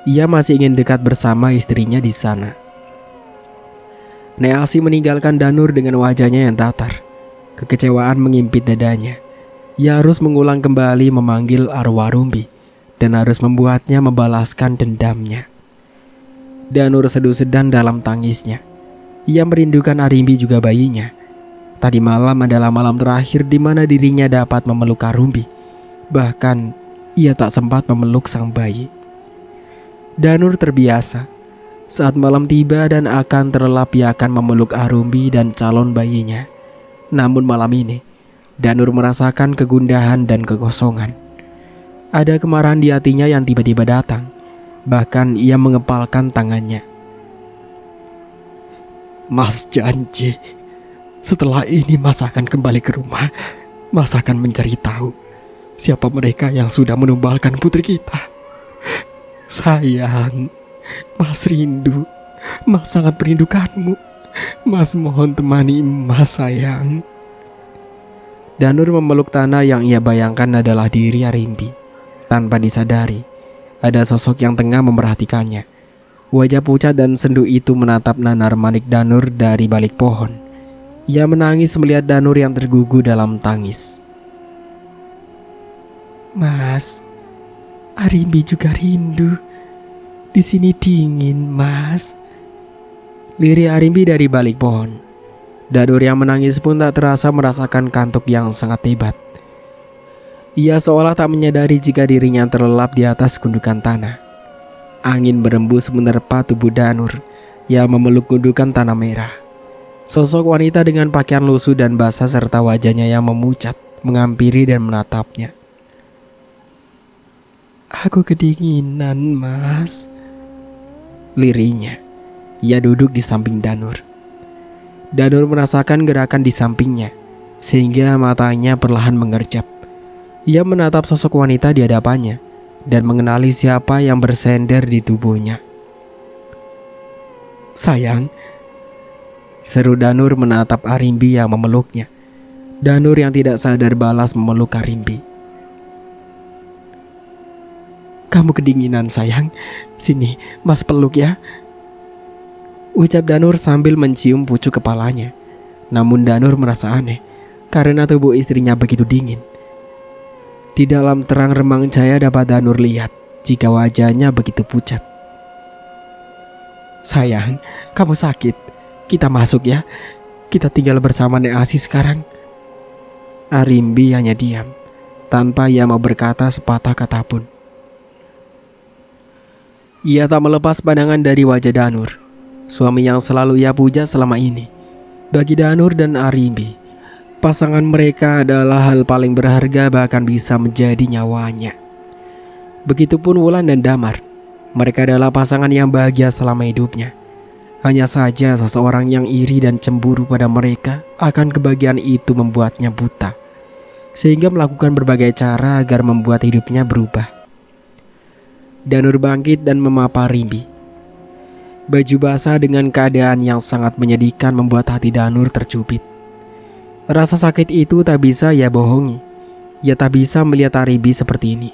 Ia masih ingin dekat bersama istrinya di sana. Neasi meninggalkan Danur dengan wajahnya yang datar. Kekecewaan mengimpit dadanya. Ia harus mengulang kembali memanggil arwah Rumbi dan harus membuatnya membalaskan dendamnya. Danur seduh sedan dalam tangisnya. Ia merindukan Arimbi juga bayinya. Tadi malam adalah malam terakhir di mana dirinya dapat memeluk Arumbi. Bahkan ia tak sempat memeluk sang bayi. Danur terbiasa. Saat malam tiba dan akan terlelap, ia akan memeluk Arumbi dan calon bayinya. Namun malam ini, Danur merasakan kegundahan dan kekosongan. Ada kemarahan di hatinya yang tiba-tiba datang. Bahkan ia mengepalkan tangannya. Mas janji, setelah ini Mas akan kembali ke rumah. Mas akan mencari tahu siapa mereka yang sudah menumbalkan putri kita. Sayang, Mas rindu. Mas sangat merindukanmu. Mas mohon temani Mas sayang. Danur memeluk tanah yang ia bayangkan adalah diri Arimbi. Tanpa disadari, ada sosok yang tengah memperhatikannya. Wajah pucat dan sendu itu menatap nanar manik Danur dari balik pohon. Ia menangis melihat Danur yang tergugu dalam tangis. Mas, Arimbi juga rindu. Di sini dingin, Mas. Lirik Arimbi dari balik pohon. Danur yang menangis pun tak terasa merasakan kantuk yang sangat hebat. Ia seolah tak menyadari jika dirinya terlelap di atas gundukan tanah. Angin berembus menerpa tubuh Danur yang memeluk gundukan tanah merah. Sosok wanita dengan pakaian lusuh dan basah serta wajahnya yang memucat menghampiri dan menatapnya. Aku kedinginan, Mas. Lirinya. Ia duduk di samping Danur. Danur merasakan gerakan di sampingnya, sehingga matanya perlahan mengerjap. Ia menatap sosok wanita di hadapannya dan mengenali siapa yang bersender di tubuhnya. Sayang, seru Danur menatap Arimbi yang memeluknya. Danur yang tidak sadar balas memeluk Arimbi. Kamu kedinginan sayang. Sini, Mas peluk ya. Ucap Danur sambil mencium pucuk kepalanya. Namun Danur merasa aneh karena tubuh istrinya begitu dingin. Di dalam terang remang cahaya dapat Danur lihat jika wajahnya begitu pucat. Sayang, kamu sakit. Kita masuk ya. Kita tinggal bersama Nek Asi sekarang. Arimbi hanya diam, tanpa ia mau berkata sepatah kata pun. Ia tak melepas pandangan dari wajah Danur, suami yang selalu ia puja selama ini. Bagi Danur dan Arimbi, pasangan mereka adalah hal paling berharga, bahkan bisa menjadi nyawanya. Begitupun Wulan dan Damar. Mereka adalah pasangan yang bahagia selama hidupnya. Hanya saja seseorang yang iri dan cemburu pada mereka akan kebahagiaan itu membuatnya buta, sehingga melakukan berbagai cara agar membuat hidupnya berubah. Danur bangkit dan memapa Arimbi. Baju basah dengan keadaan yang sangat menyedihkan membuat hati Danur tercubit. Rasa sakit itu tak bisa ia bohongi. Ia tak bisa melihat Arimbi seperti ini.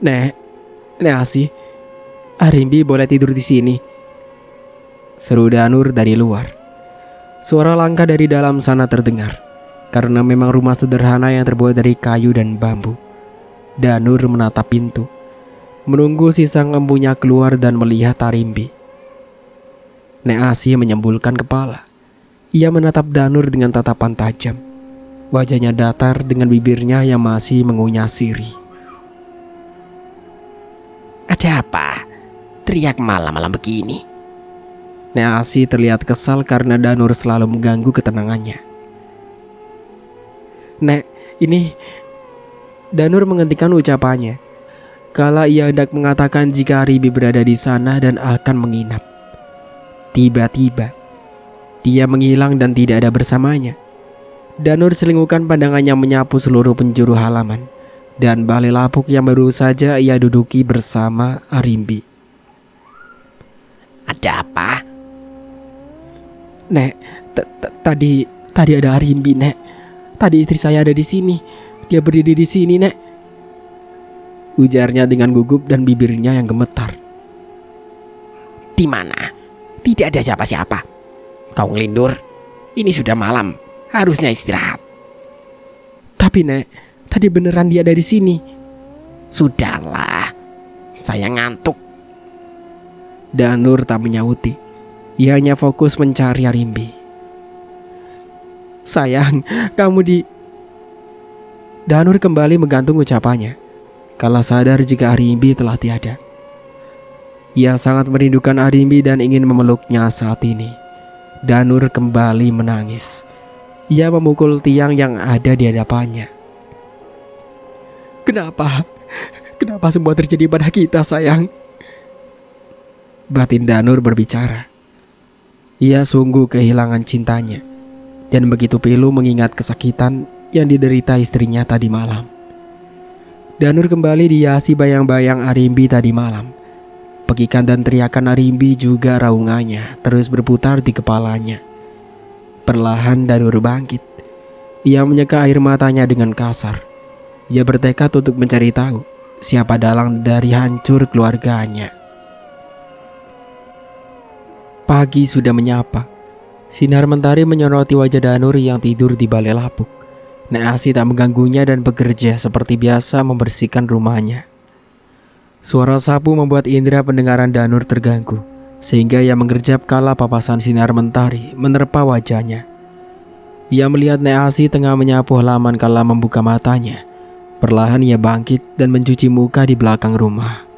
Nek Asi, Arimbi boleh tidur di sini, seru Danur dari luar. Suara langkah dari dalam sana terdengar, karena memang rumah sederhana yang terbuat dari kayu dan bambu. Danur menatap pintu, menunggu si sang empunya keluar dan melihat Arimbi. Nek Asi menyembulkan kepala. Ia menatap Danur dengan tatapan tajam. Wajahnya datar dengan bibirnya yang masih mengunyah sirih. Ada apa? Teriak malam-malam begini. Nek Asi terlihat kesal karena Danur selalu mengganggu ketenangannya. Nek, ini... Danur menghentikan ucapannya kala ia hendak mengatakan jika Arimbi berada di sana dan akan menginap. Tiba-tiba dia menghilang dan tidak ada bersamanya. Danur celingukkan pandangannya menyapu seluruh penjuru halaman dan balai lapuk yang baru saja ia duduki bersama Arimbi. Ada apa? Nek, tadi ada Arimbi, Nek. Tadi istri saya ada di sini. Dia berdiri di sini, Nek. Ujarnya dengan gugup dan bibirnya yang gemetar. Di mana? Tidak ada siapa-siapa. Kau ngelindur. Ini sudah malam. Harusnya istirahat. Tapi, Nek, tadi beneran dia ada di sini. Sudahlah. Saya ngantuk. Danur tak menyauti. Ia hanya fokus mencari Arimbi. Sayang, kamu di... Danur kembali menggantung ucapannya. Kala sadar jika Arimbi telah tiada. Ia sangat merindukan Arimbi dan ingin memeluknya saat ini. Danur kembali menangis. Ia memukul tiang yang ada di hadapannya. Kenapa? Kenapa semua terjadi pada kita, sayang? Batin Danur berbicara. Ia sungguh kehilangan cintanya dan begitu pilu mengingat kesakitan yang diderita istrinya tadi malam. Danur kembali dihiasi bayang-bayang Arimbi tadi malam. Pekikan dan teriakan Arimbi juga raungannya terus berputar di kepalanya. Perlahan Danur bangkit. Ia menyeka air matanya dengan kasar. Ia bertekad untuk mencari tahu siapa dalang dari hancur keluarganya. Pagi sudah menyapa. Sinar mentari menyoroti wajah Danur yang tidur di balai lapuk. Nek Asi tak mengganggunya dan bekerja seperti biasa membersihkan rumahnya. Suara sapu membuat indera pendengaran Danur terganggu, sehingga ia mengerjap kala papasan sinar mentari menerpa wajahnya. Ia melihat Nek Asi tengah menyapu halaman kala membuka matanya. Perlahan ia bangkit dan mencuci muka di belakang rumah.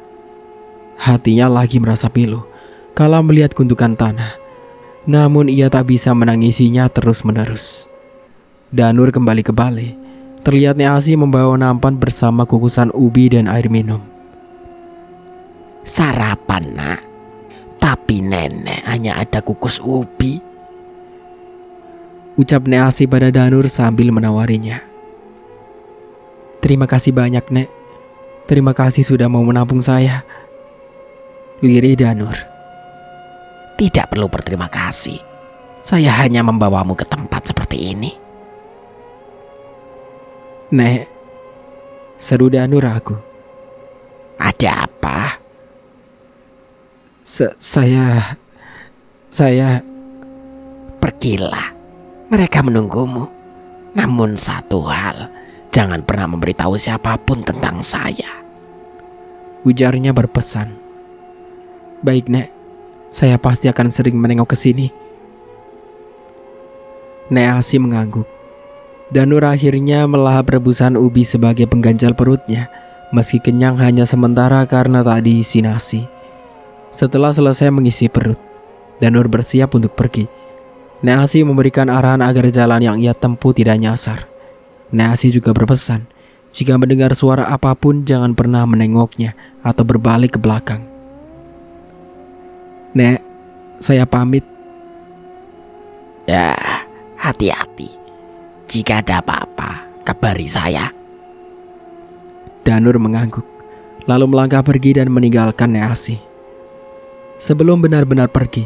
Hatinya lagi merasa pilu kala melihat gundukan tanah. Namun ia tak bisa menangisinya terus-menerus. Danur kembali ke balai. Terlihat Nek Asi membawa nampan bersama kukusan ubi dan air minum. Sarapan, Nak. Tapi nenek hanya ada kukus ubi, ucap Nek Asi pada Danur sambil menawarinya. Terima kasih banyak, Nek. Terima kasih sudah mau menampung saya, lirih Danur. Tidak perlu berterima kasih. Saya hanya membawamu ke tempat seperti ini. Nek, seru Danur ragu. Ada apa? Saya... Pergilah. Mereka menunggumu. Namun satu hal, jangan pernah memberitahu siapapun tentang saya, ujarnya berpesan. Baik, Nek. Saya pasti akan sering menengok ke sini. Nek Asi mengangguk. Danur akhirnya melahap rebusan ubi sebagai pengganjal perutnya, meski kenyang hanya sementara karena tak diisi nasi. Setelah selesai mengisi perut, Danur bersiap untuk pergi. Nek Asi memberikan arahan agar jalan yang ia tempuh tidak nyasar. Nek Asi juga berpesan, jika mendengar suara apapun jangan pernah menengoknya atau berbalik ke belakang. Nek, saya pamit. Ya, hati-hati. Jika ada apa-apa, kabari saya. Danur mengangguk, lalu melangkah pergi dan meninggalkan Nek Asi. Sebelum benar-benar pergi,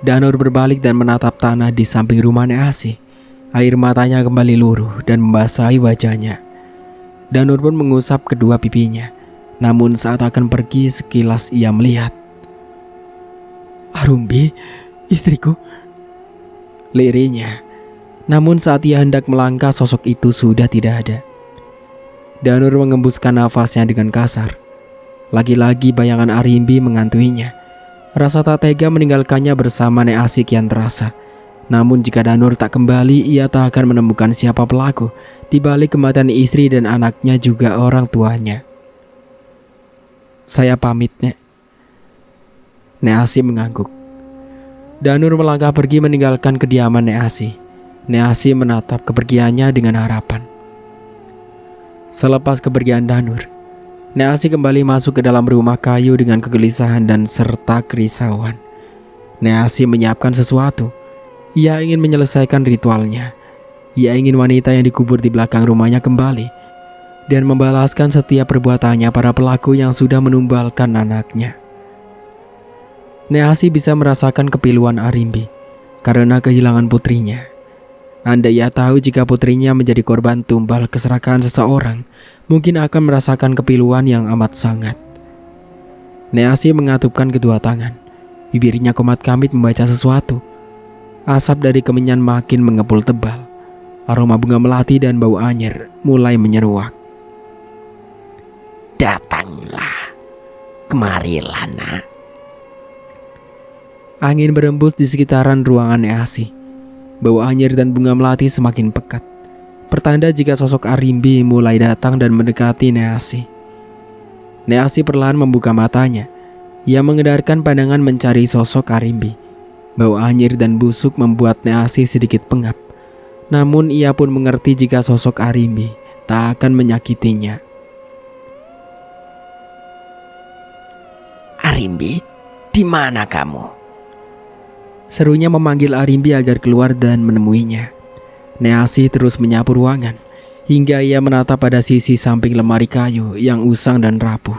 Danur berbalik dan menatap tanah di samping rumah Nek Asi. Air matanya kembali luruh dan membasahi wajahnya. Danur pun mengusap kedua pipinya. Namun saat akan pergi, sekilas ia melihat Arumbi, istriku, lirihnya. Namun saat ia hendak melangkah, sosok itu sudah tidak ada. Danur mengembuskan nafasnya dengan kasar. Lagi-lagi bayangan Arimbi mengantuinya. Rasa tak tega meninggalkannya bersama Nek Asi kian terasa. Namun jika Danur tak kembali, ia tak akan menemukan siapa pelaku di balik kematian istri dan anaknya juga orang tuanya. Saya pamit, Nek. Nek Asi mengangguk. Danur melangkah pergi meninggalkan kediaman Nek Asi. Nek Asi menatap kepergiannya dengan harapan. Selepas kepergian Danur, Nek Asi kembali masuk ke dalam rumah kayu dengan kegelisahan dan serta kerisauan. Nek Asi menyiapkan sesuatu. Ia ingin menyelesaikan ritualnya. Ia ingin wanita yang dikubur di belakang rumahnya kembali dan membalaskan setiap perbuatannya para pelaku yang sudah menumbalkan anaknya. Nek Asi bisa merasakan kepiluan Arimbi karena kehilangan putrinya. Andai ia tahu jika putrinya menjadi korban tumbal keserakahan seseorang, mungkin akan merasakan kepiluan yang amat sangat. Nek Asi mengatupkan kedua tangan. Bibirnya komat-kamit membaca sesuatu. Asap dari kemenyan makin mengepul tebal. Aroma bunga melati dan bau anyir mulai menyeruak. Datanglah, kemarilah, Nak. Angin berembus di sekitaran ruangan Nek Asi. Bau anyir dan bunga melati semakin pekat, pertanda jika sosok Arimbi mulai datang dan mendekati Neasi. Neasi perlahan membuka matanya. Ia mengedarkan pandangan mencari sosok Arimbi. Bau anyir dan busuk membuat Neasi sedikit pengap. Namun ia pun mengerti jika sosok Arimbi tak akan menyakitinya. Arimbi, di mana kamu? Serunya memanggil Arimbi agar keluar dan menemuinya. Neasi terus menyapu ruangan hingga ia menatap pada sisi samping lemari kayu yang usang dan rapuh.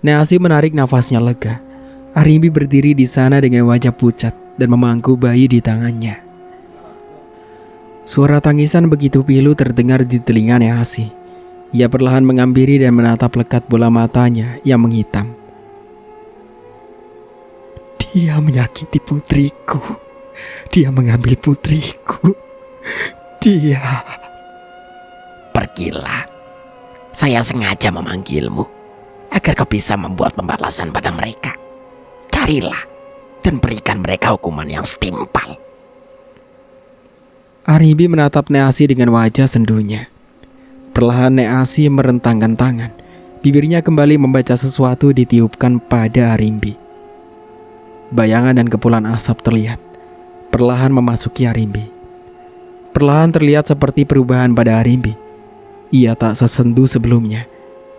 Neasi menarik nafasnya lega. Arimbi berdiri di sana dengan wajah pucat dan memangku bayi di tangannya. Suara tangisan begitu pilu terdengar di telinga Neasi. Ia perlahan menghampiri dan menatap lekat bola matanya yang menghitam. Dia menyakiti putriku. Dia mengambil putriku. Dia... Pergilah. Saya sengaja memanggilmu agar kau bisa membuat pembalasan pada mereka. Carilah dan berikan mereka hukuman yang setimpal. Arimbi menatap Neasi dengan wajah sendunya. Perlahan Neasi merentangkan tangan. Bibirnya kembali membaca sesuatu ditiupkan pada Arimbi. Bayangan dan kepulan asap terlihat, perlahan memasuki Arimbi. Perlahan terlihat seperti perubahan pada Arimbi. Ia tak sesendu sebelumnya.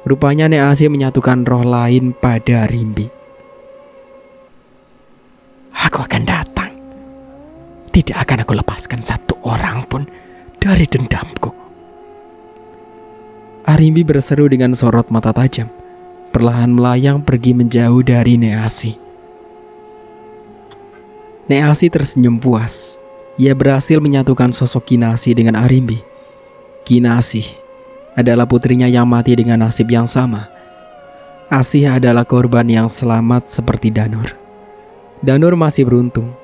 Rupanya Neasi menyatukan roh lain pada Arimbi. Aku akan datang. Tidak akan aku lepaskan satu orang pun dari dendamku. Arimbi berseru dengan sorot mata tajam. Perlahan melayang pergi menjauh dari Neasi. Neasi tersenyum puas. Ia berhasil menyatukan sosok Kinasi dengan Arimbi. Kinasi adalah putrinya yang mati dengan nasib yang sama. Asih adalah korban yang selamat seperti Danur. Danur masih beruntung.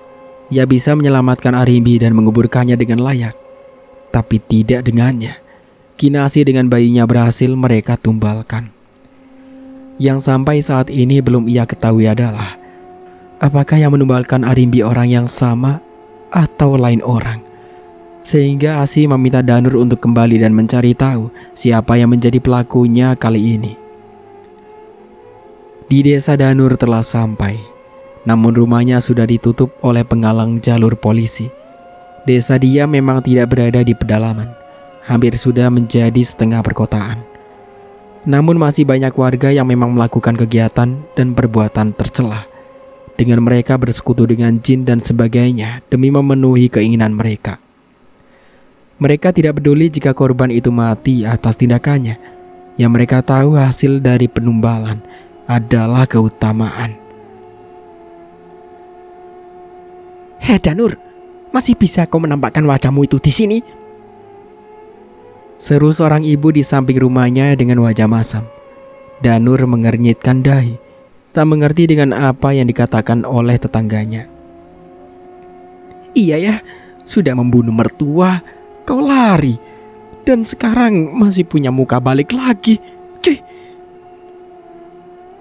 Ia bisa menyelamatkan Arimbi dan menguburkannya dengan layak. Tapi tidak dengannya. Kinasi dengan bayinya berhasil mereka tumbalkan. Yang sampai saat ini belum ia ketahui adalah, apakah yang menumbalkan Arimbi orang yang sama atau lain orang? Sehingga Asih meminta Danur untuk kembali dan mencari tahu siapa yang menjadi pelakunya kali ini. Di desa Danur telah sampai, namun rumahnya sudah ditutup oleh penghalang jalur polisi. Desa dia memang tidak berada di pedalaman, hampir sudah menjadi setengah perkotaan. Namun masih banyak warga yang memang melakukan kegiatan dan perbuatan tercela. Dengan mereka bersekutu dengan jin dan sebagainya demi memenuhi keinginan mereka. Mereka tidak peduli jika korban itu mati atas tindakannya. Yang mereka tahu hasil dari penumbalan adalah keutamaan. Hei Danur, masih bisa kau menampakkan wajahmu itu di sini? Seru seorang ibu di samping rumahnya dengan wajah masam. Danur mengernyitkan dahi, tak mengerti dengan apa yang dikatakan oleh tetangganya. Iya ya, sudah membunuh mertua, kau lari, dan sekarang masih punya muka balik lagi. Cuy.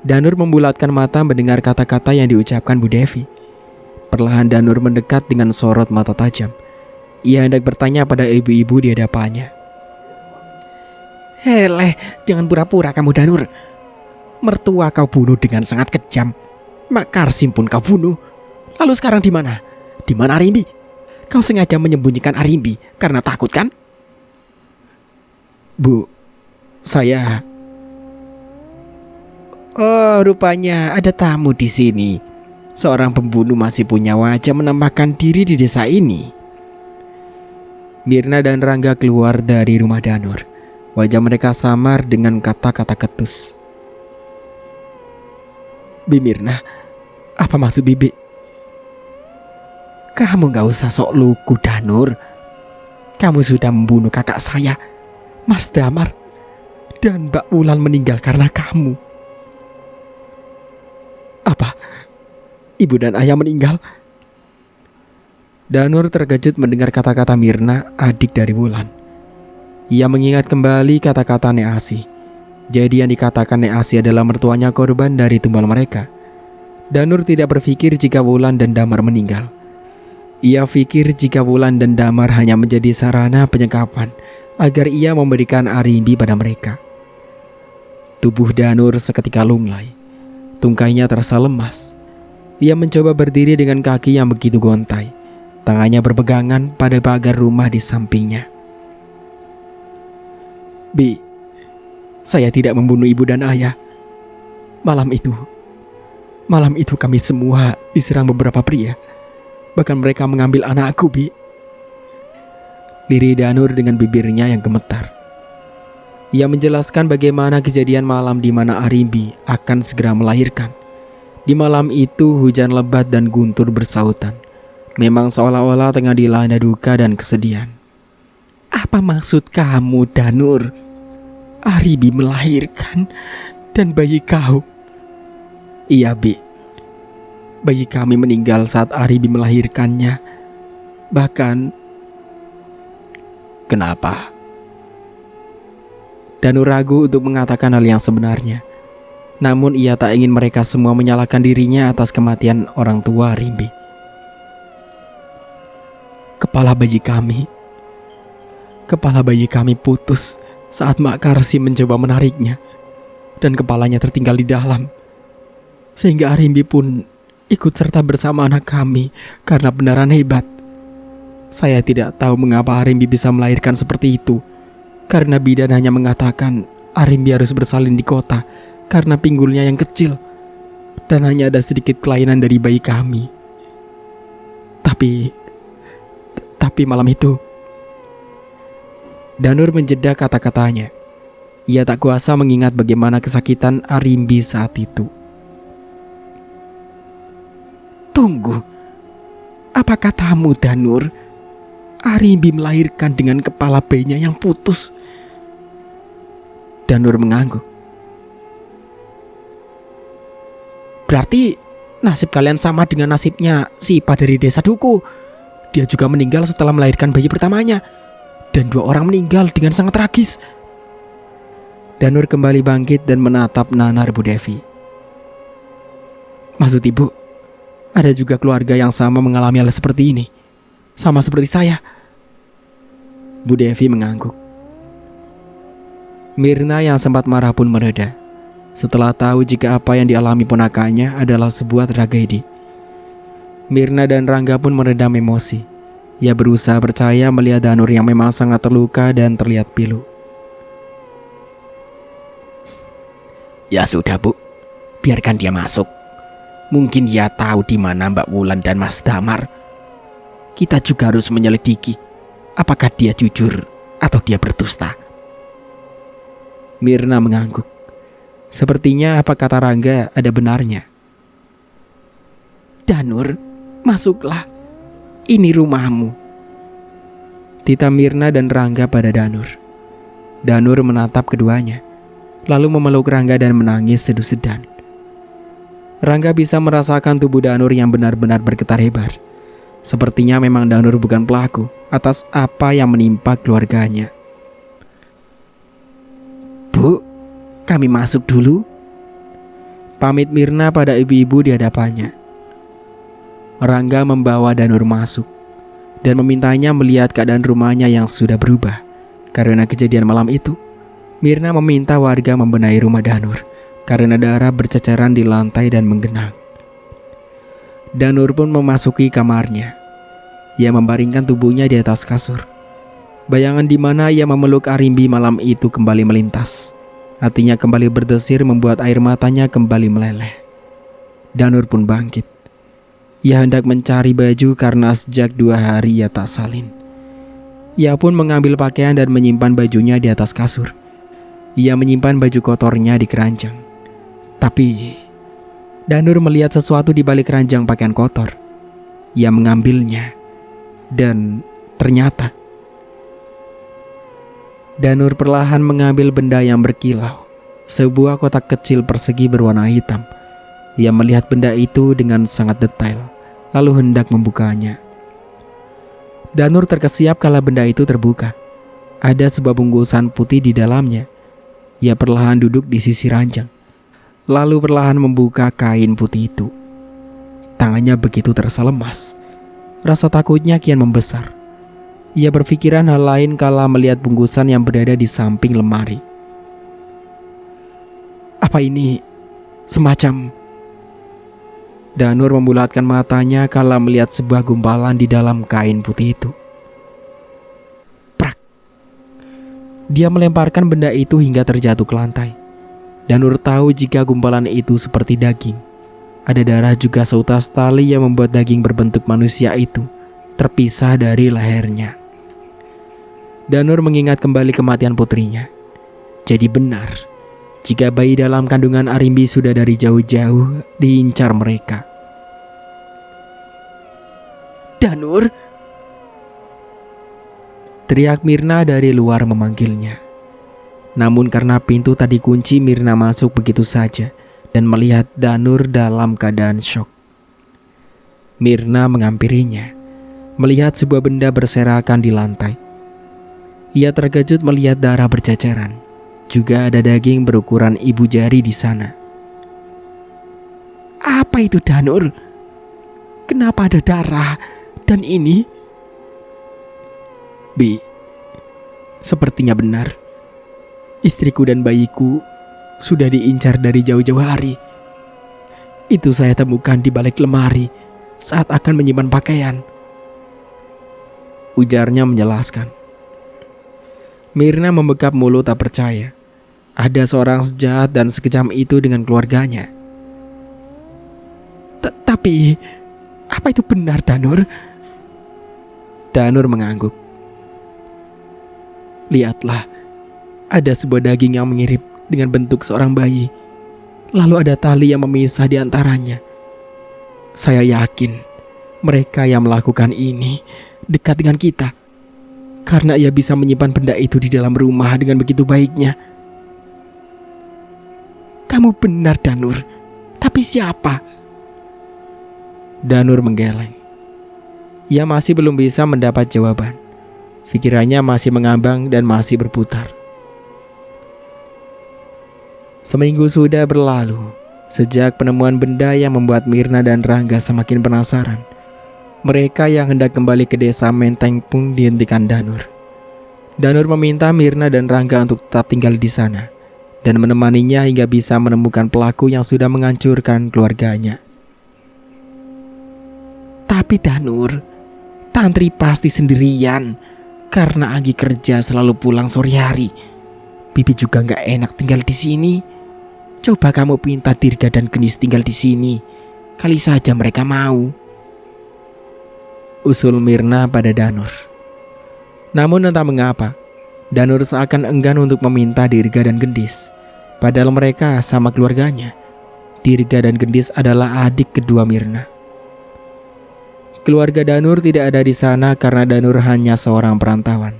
Danur membulatkan mata mendengar kata-kata yang diucapkan Bu Devi. Perlahan Danur mendekat dengan sorot mata tajam. Ia hendak bertanya pada ibu-ibu di hadapannya. Heleh, jangan pura-pura kamu Danur. Mertua kau bunuh dengan sangat kejam. Mak Karsim pun kau bunuh. Lalu sekarang di mana? Di mana Arimbi? Kau sengaja menyembunyikan Arimbi karena takut kan? Bu, saya... Oh, rupanya ada tamu di sini. Seorang pembunuh masih punya wajah menampakkan diri di desa ini. Mirna dan Rangga keluar dari rumah Danur. Wajah mereka samar dengan kata-kata ketus. Bi Mirna, apa maksud Bibi? Kamu gak usah sok lugu Danur. Kamu sudah membunuh kakak saya, Mas Damar, dan Mbak Wulan meninggal karena kamu. Apa? Ibu dan ayah meninggal? Danur terkejut mendengar kata-kata Mirna, adik dari Wulan. Ia mengingat kembali kata-kata Neasi. Jadi yang dikatakan Neasi adalah mertuanya korban dari tumbal mereka. Danur tidak berpikir jika Wulan dan Damar meninggal. Ia pikir jika Wulan dan Damar hanya menjadi sarana penyekapan agar ia memberikan Arimbi pada mereka. Tubuh Danur seketika lunglai. Tungkainya terasa lemas. Ia mencoba berdiri dengan kaki yang begitu gontai. Tangannya berpegangan pada pagar rumah di sampingnya. Bi, saya tidak membunuh ibu dan ayah. Malam itu kami semua diserang beberapa pria. Bahkan mereka mengambil anakku, Bi. Diri Danur dengan bibirnya yang gemetar. Ia menjelaskan bagaimana kejadian malam di mana Arimbi akan segera melahirkan. Di malam itu hujan lebat dan guntur bersautan. Memang seolah-olah tengah dilanda duka dan kesedihan. Apa maksud kamu, Danur? Arimbi melahirkan dan bayi kau? Iya, Bi. Bayi kami meninggal saat Arimbi melahirkannya. Bahkan... Kenapa? Danur ragu untuk mengatakan hal yang sebenarnya. Namun ia tak ingin mereka semua menyalahkan dirinya atas kematian orang tua Arimbi. Kepala bayi kami putus saat Mak Karsim mencoba menariknya. Dan kepalanya tertinggal di dalam. Sehingga Arimbi pun ikut serta bersama anak kami karena benaran hebat. Saya tidak tahu mengapa Arimbi bisa melahirkan seperti itu. Karena bidan hanya mengatakan Arimbi harus bersalin di kota karena pinggulnya yang kecil. Dan hanya ada sedikit kelainan dari bayi kami. Tapi malam itu... Danur menjeda kata-katanya. Ia tak kuasa mengingat bagaimana kesakitan Arimbi saat itu. Tunggu, apa katamu, Danur? Arimbi melahirkan dengan kepala bayinya yang putus. Danur mengangguk. Berarti nasib kalian sama dengan nasibnya si Ipa dari desa Duku. Dia juga meninggal setelah melahirkan bayi pertamanya. Dan 2 orang meninggal dengan sangat tragis. Danur kembali bangkit dan menatap nanar Bu Devi. Maksud ibu, ada juga keluarga yang sama mengalami hal seperti ini. Sama seperti saya. Bu Devi mengangguk. Mirna yang sempat marah pun mereda. Setelah tahu jika apa yang dialami ponakannya adalah sebuah tragedi. Mirna dan Rangga pun meredam emosi. Ia berusaha percaya melihat Danur yang memang sangat terluka dan terlihat pilu. Ya sudah, Bu. Biarkan dia masuk. Mungkin dia tahu di mana Mbak Wulan dan Mas Damar. Kita juga harus menyelidiki apakah dia jujur atau dia berdusta. Mirna mengangguk. Sepertinya apa kata Rangga ada benarnya. Danur, masuklah. Ini rumahmu. Tita Mirna dan Rangga pada Danur. Danur menatap keduanya, lalu memeluk Rangga dan menangis sedu-sedan. Rangga bisa merasakan tubuh Danur yang benar-benar bergetar hebat. Sepertinya memang Danur bukan pelaku atas apa yang menimpa keluarganya. Bu, kami masuk dulu. Pamit Mirna pada ibu-ibu di hadapannya. Rangga membawa Danur masuk dan memintanya melihat keadaan rumahnya yang sudah berubah. Karena kejadian malam itu, Mirna meminta warga membenahi rumah Danur karena darah berceceran di lantai dan menggenang. Danur pun memasuki kamarnya. Ia membaringkan tubuhnya di atas kasur. Bayangan di mana ia memeluk Arimbi malam itu kembali melintas. Hatinya kembali berdesir membuat air matanya kembali meleleh. Danur pun bangkit. Ia hendak mencari baju karena sejak 2 hari ia tak salin. Ia pun mengambil pakaian dan menyimpan bajunya di atas kasur. Ia menyimpan baju kotornya di keranjang. Tapi Danur melihat sesuatu di balik keranjang pakaian kotor. Ia mengambilnya. Dan ternyata Danur perlahan mengambil benda yang berkilau. Sebuah kotak kecil persegi berwarna hitam. Ia melihat benda itu dengan sangat detail, lalu hendak membukanya. Danur terkesiap kala benda itu terbuka. Ada sebuah bungkusan putih di dalamnya. Ia perlahan duduk di sisi ranjang, lalu perlahan membuka kain putih itu. Tangannya begitu terasa lemas. Rasa takutnya kian membesar. Ia berpikiran hal lain kala melihat bungkusan yang berada di samping lemari. Apa ini semacam... Danur membulatkan matanya kala melihat sebuah gumpalan di dalam kain putih itu. Prak! Dia melemparkan benda itu hingga terjatuh ke lantai. Danur tahu jika gumpalan itu seperti daging. Ada darah juga seutas tali yang membuat daging berbentuk manusia itu terpisah dari lehernya. Danur mengingat kembali kematian putrinya. Jadi benar, jika bayi dalam kandungan Arimbi sudah dari jauh-jauh diincar mereka. Danur! Teriak Mirna dari luar memanggilnya. Namun karena pintu tadi kunci, Mirna masuk begitu saja dan melihat Danur dalam keadaan syok. Mirna menghampirinya, melihat sebuah benda berserakan di lantai. Ia terkejut melihat darah berceceran. Juga ada daging berukuran ibu jari di sana. Apa itu, Danur? Kenapa ada darah? Dan ini? Bi, sepertinya benar. Istriku dan bayiku sudah diincar dari jauh-jauh hari. Itu saya temukan di balik lemari saat akan menyimpan pakaian. Ujarnya menjelaskan. Mirna membekap mulut tak percaya. Ada seorang sejahat dan sekejam itu dengan keluarganya. Tapi, apa itu benar, Danur? Danur mengangguk. Lihatlah, ada sebuah daging yang mirip dengan bentuk seorang bayi. Lalu ada tali yang memisah di antaranya. Saya yakin mereka yang melakukan ini dekat dengan kita. Karena ia bisa menyimpan benda itu di dalam rumah dengan begitu baiknya. Kamu benar, Danur. Tapi siapa? Danur menggeleng. Ia masih belum bisa mendapat jawaban. Pikirannya masih mengambang dan masih berputar. Seminggu sudah berlalu sejak penemuan benda yang membuat Mirna dan Rangga semakin penasaran. Mereka yang hendak kembali ke desa Menteng pun dihentikan Danur. Danur meminta Mirna dan Rangga untuk tetap tinggal di sana dan menemaninya hingga bisa menemukan pelaku yang sudah menghancurkan keluarganya. Tapi Danur, Tantri pasti sendirian karena Anggi kerja selalu pulang sore hari. Bibi juga gak enak tinggal di sini. Coba kamu minta Dirga dan Genis tinggal di sini. Kali saja mereka mau. Usul Mirna pada Danur. Namun entah mengapa, Danur seakan enggan untuk meminta Dirga dan Gendis. Padahal mereka sama keluarganya. Dirga dan Gendis adalah adik kedua Mirna. Keluarga Danur tidak ada di sana karena Danur hanya seorang perantauan.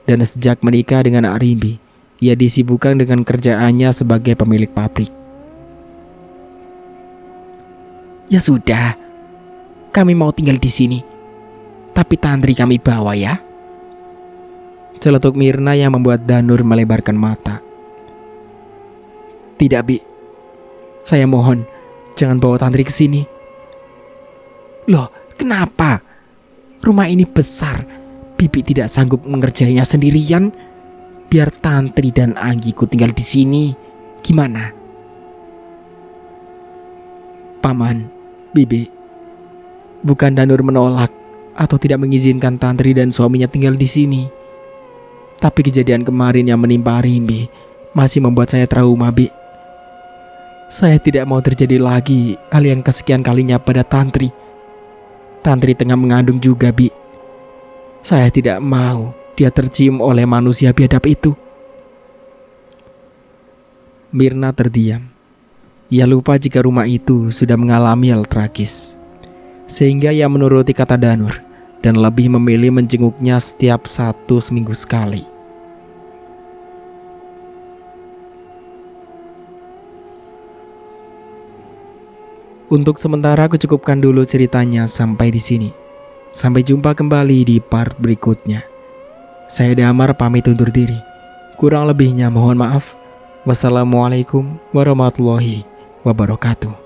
Dan sejak menikah dengan Arimbi, ia disibukkan dengan kerjaannya sebagai pemilik pabrik. Ya sudah, kami mau tinggal di sini. Tapi Tantri kami bawa ya. Celetuk Mirna yang membuat Danur melebarkan mata. Tidak, Bi. Saya mohon, jangan bawa Tantri ke sini. Loh, kenapa? Rumah ini besar. Bibi tidak sanggup mengerjainya sendirian. Biar Tantri dan Anggiku tinggal di sini. Gimana? Paman, Bibi. Bukan Danur menolak atau tidak mengizinkan Tantri dan suaminya tinggal di sini. Tapi kejadian kemarin yang menimpa Arimbi masih membuat saya trauma, Bi. Saya tidak mau terjadi lagi hal yang kesekian kalinya pada Tantri. Tantri tengah mengandung juga, Bi. Saya tidak mau dia tercium oleh manusia biadab itu. Mirna terdiam. Ia lupa jika rumah itu sudah mengalami hal tragis. Sehingga ia menuruti kata Danur dan lebih memilih menjenguknya setiap 1 seminggu sekali. Untuk sementara aku cukupkan dulu ceritanya sampai di sini. Sampai jumpa kembali di part berikutnya. Saya Damar pamit undur diri. Kurang lebihnya mohon maaf. Wassalamualaikum warahmatullahi wabarakatuh.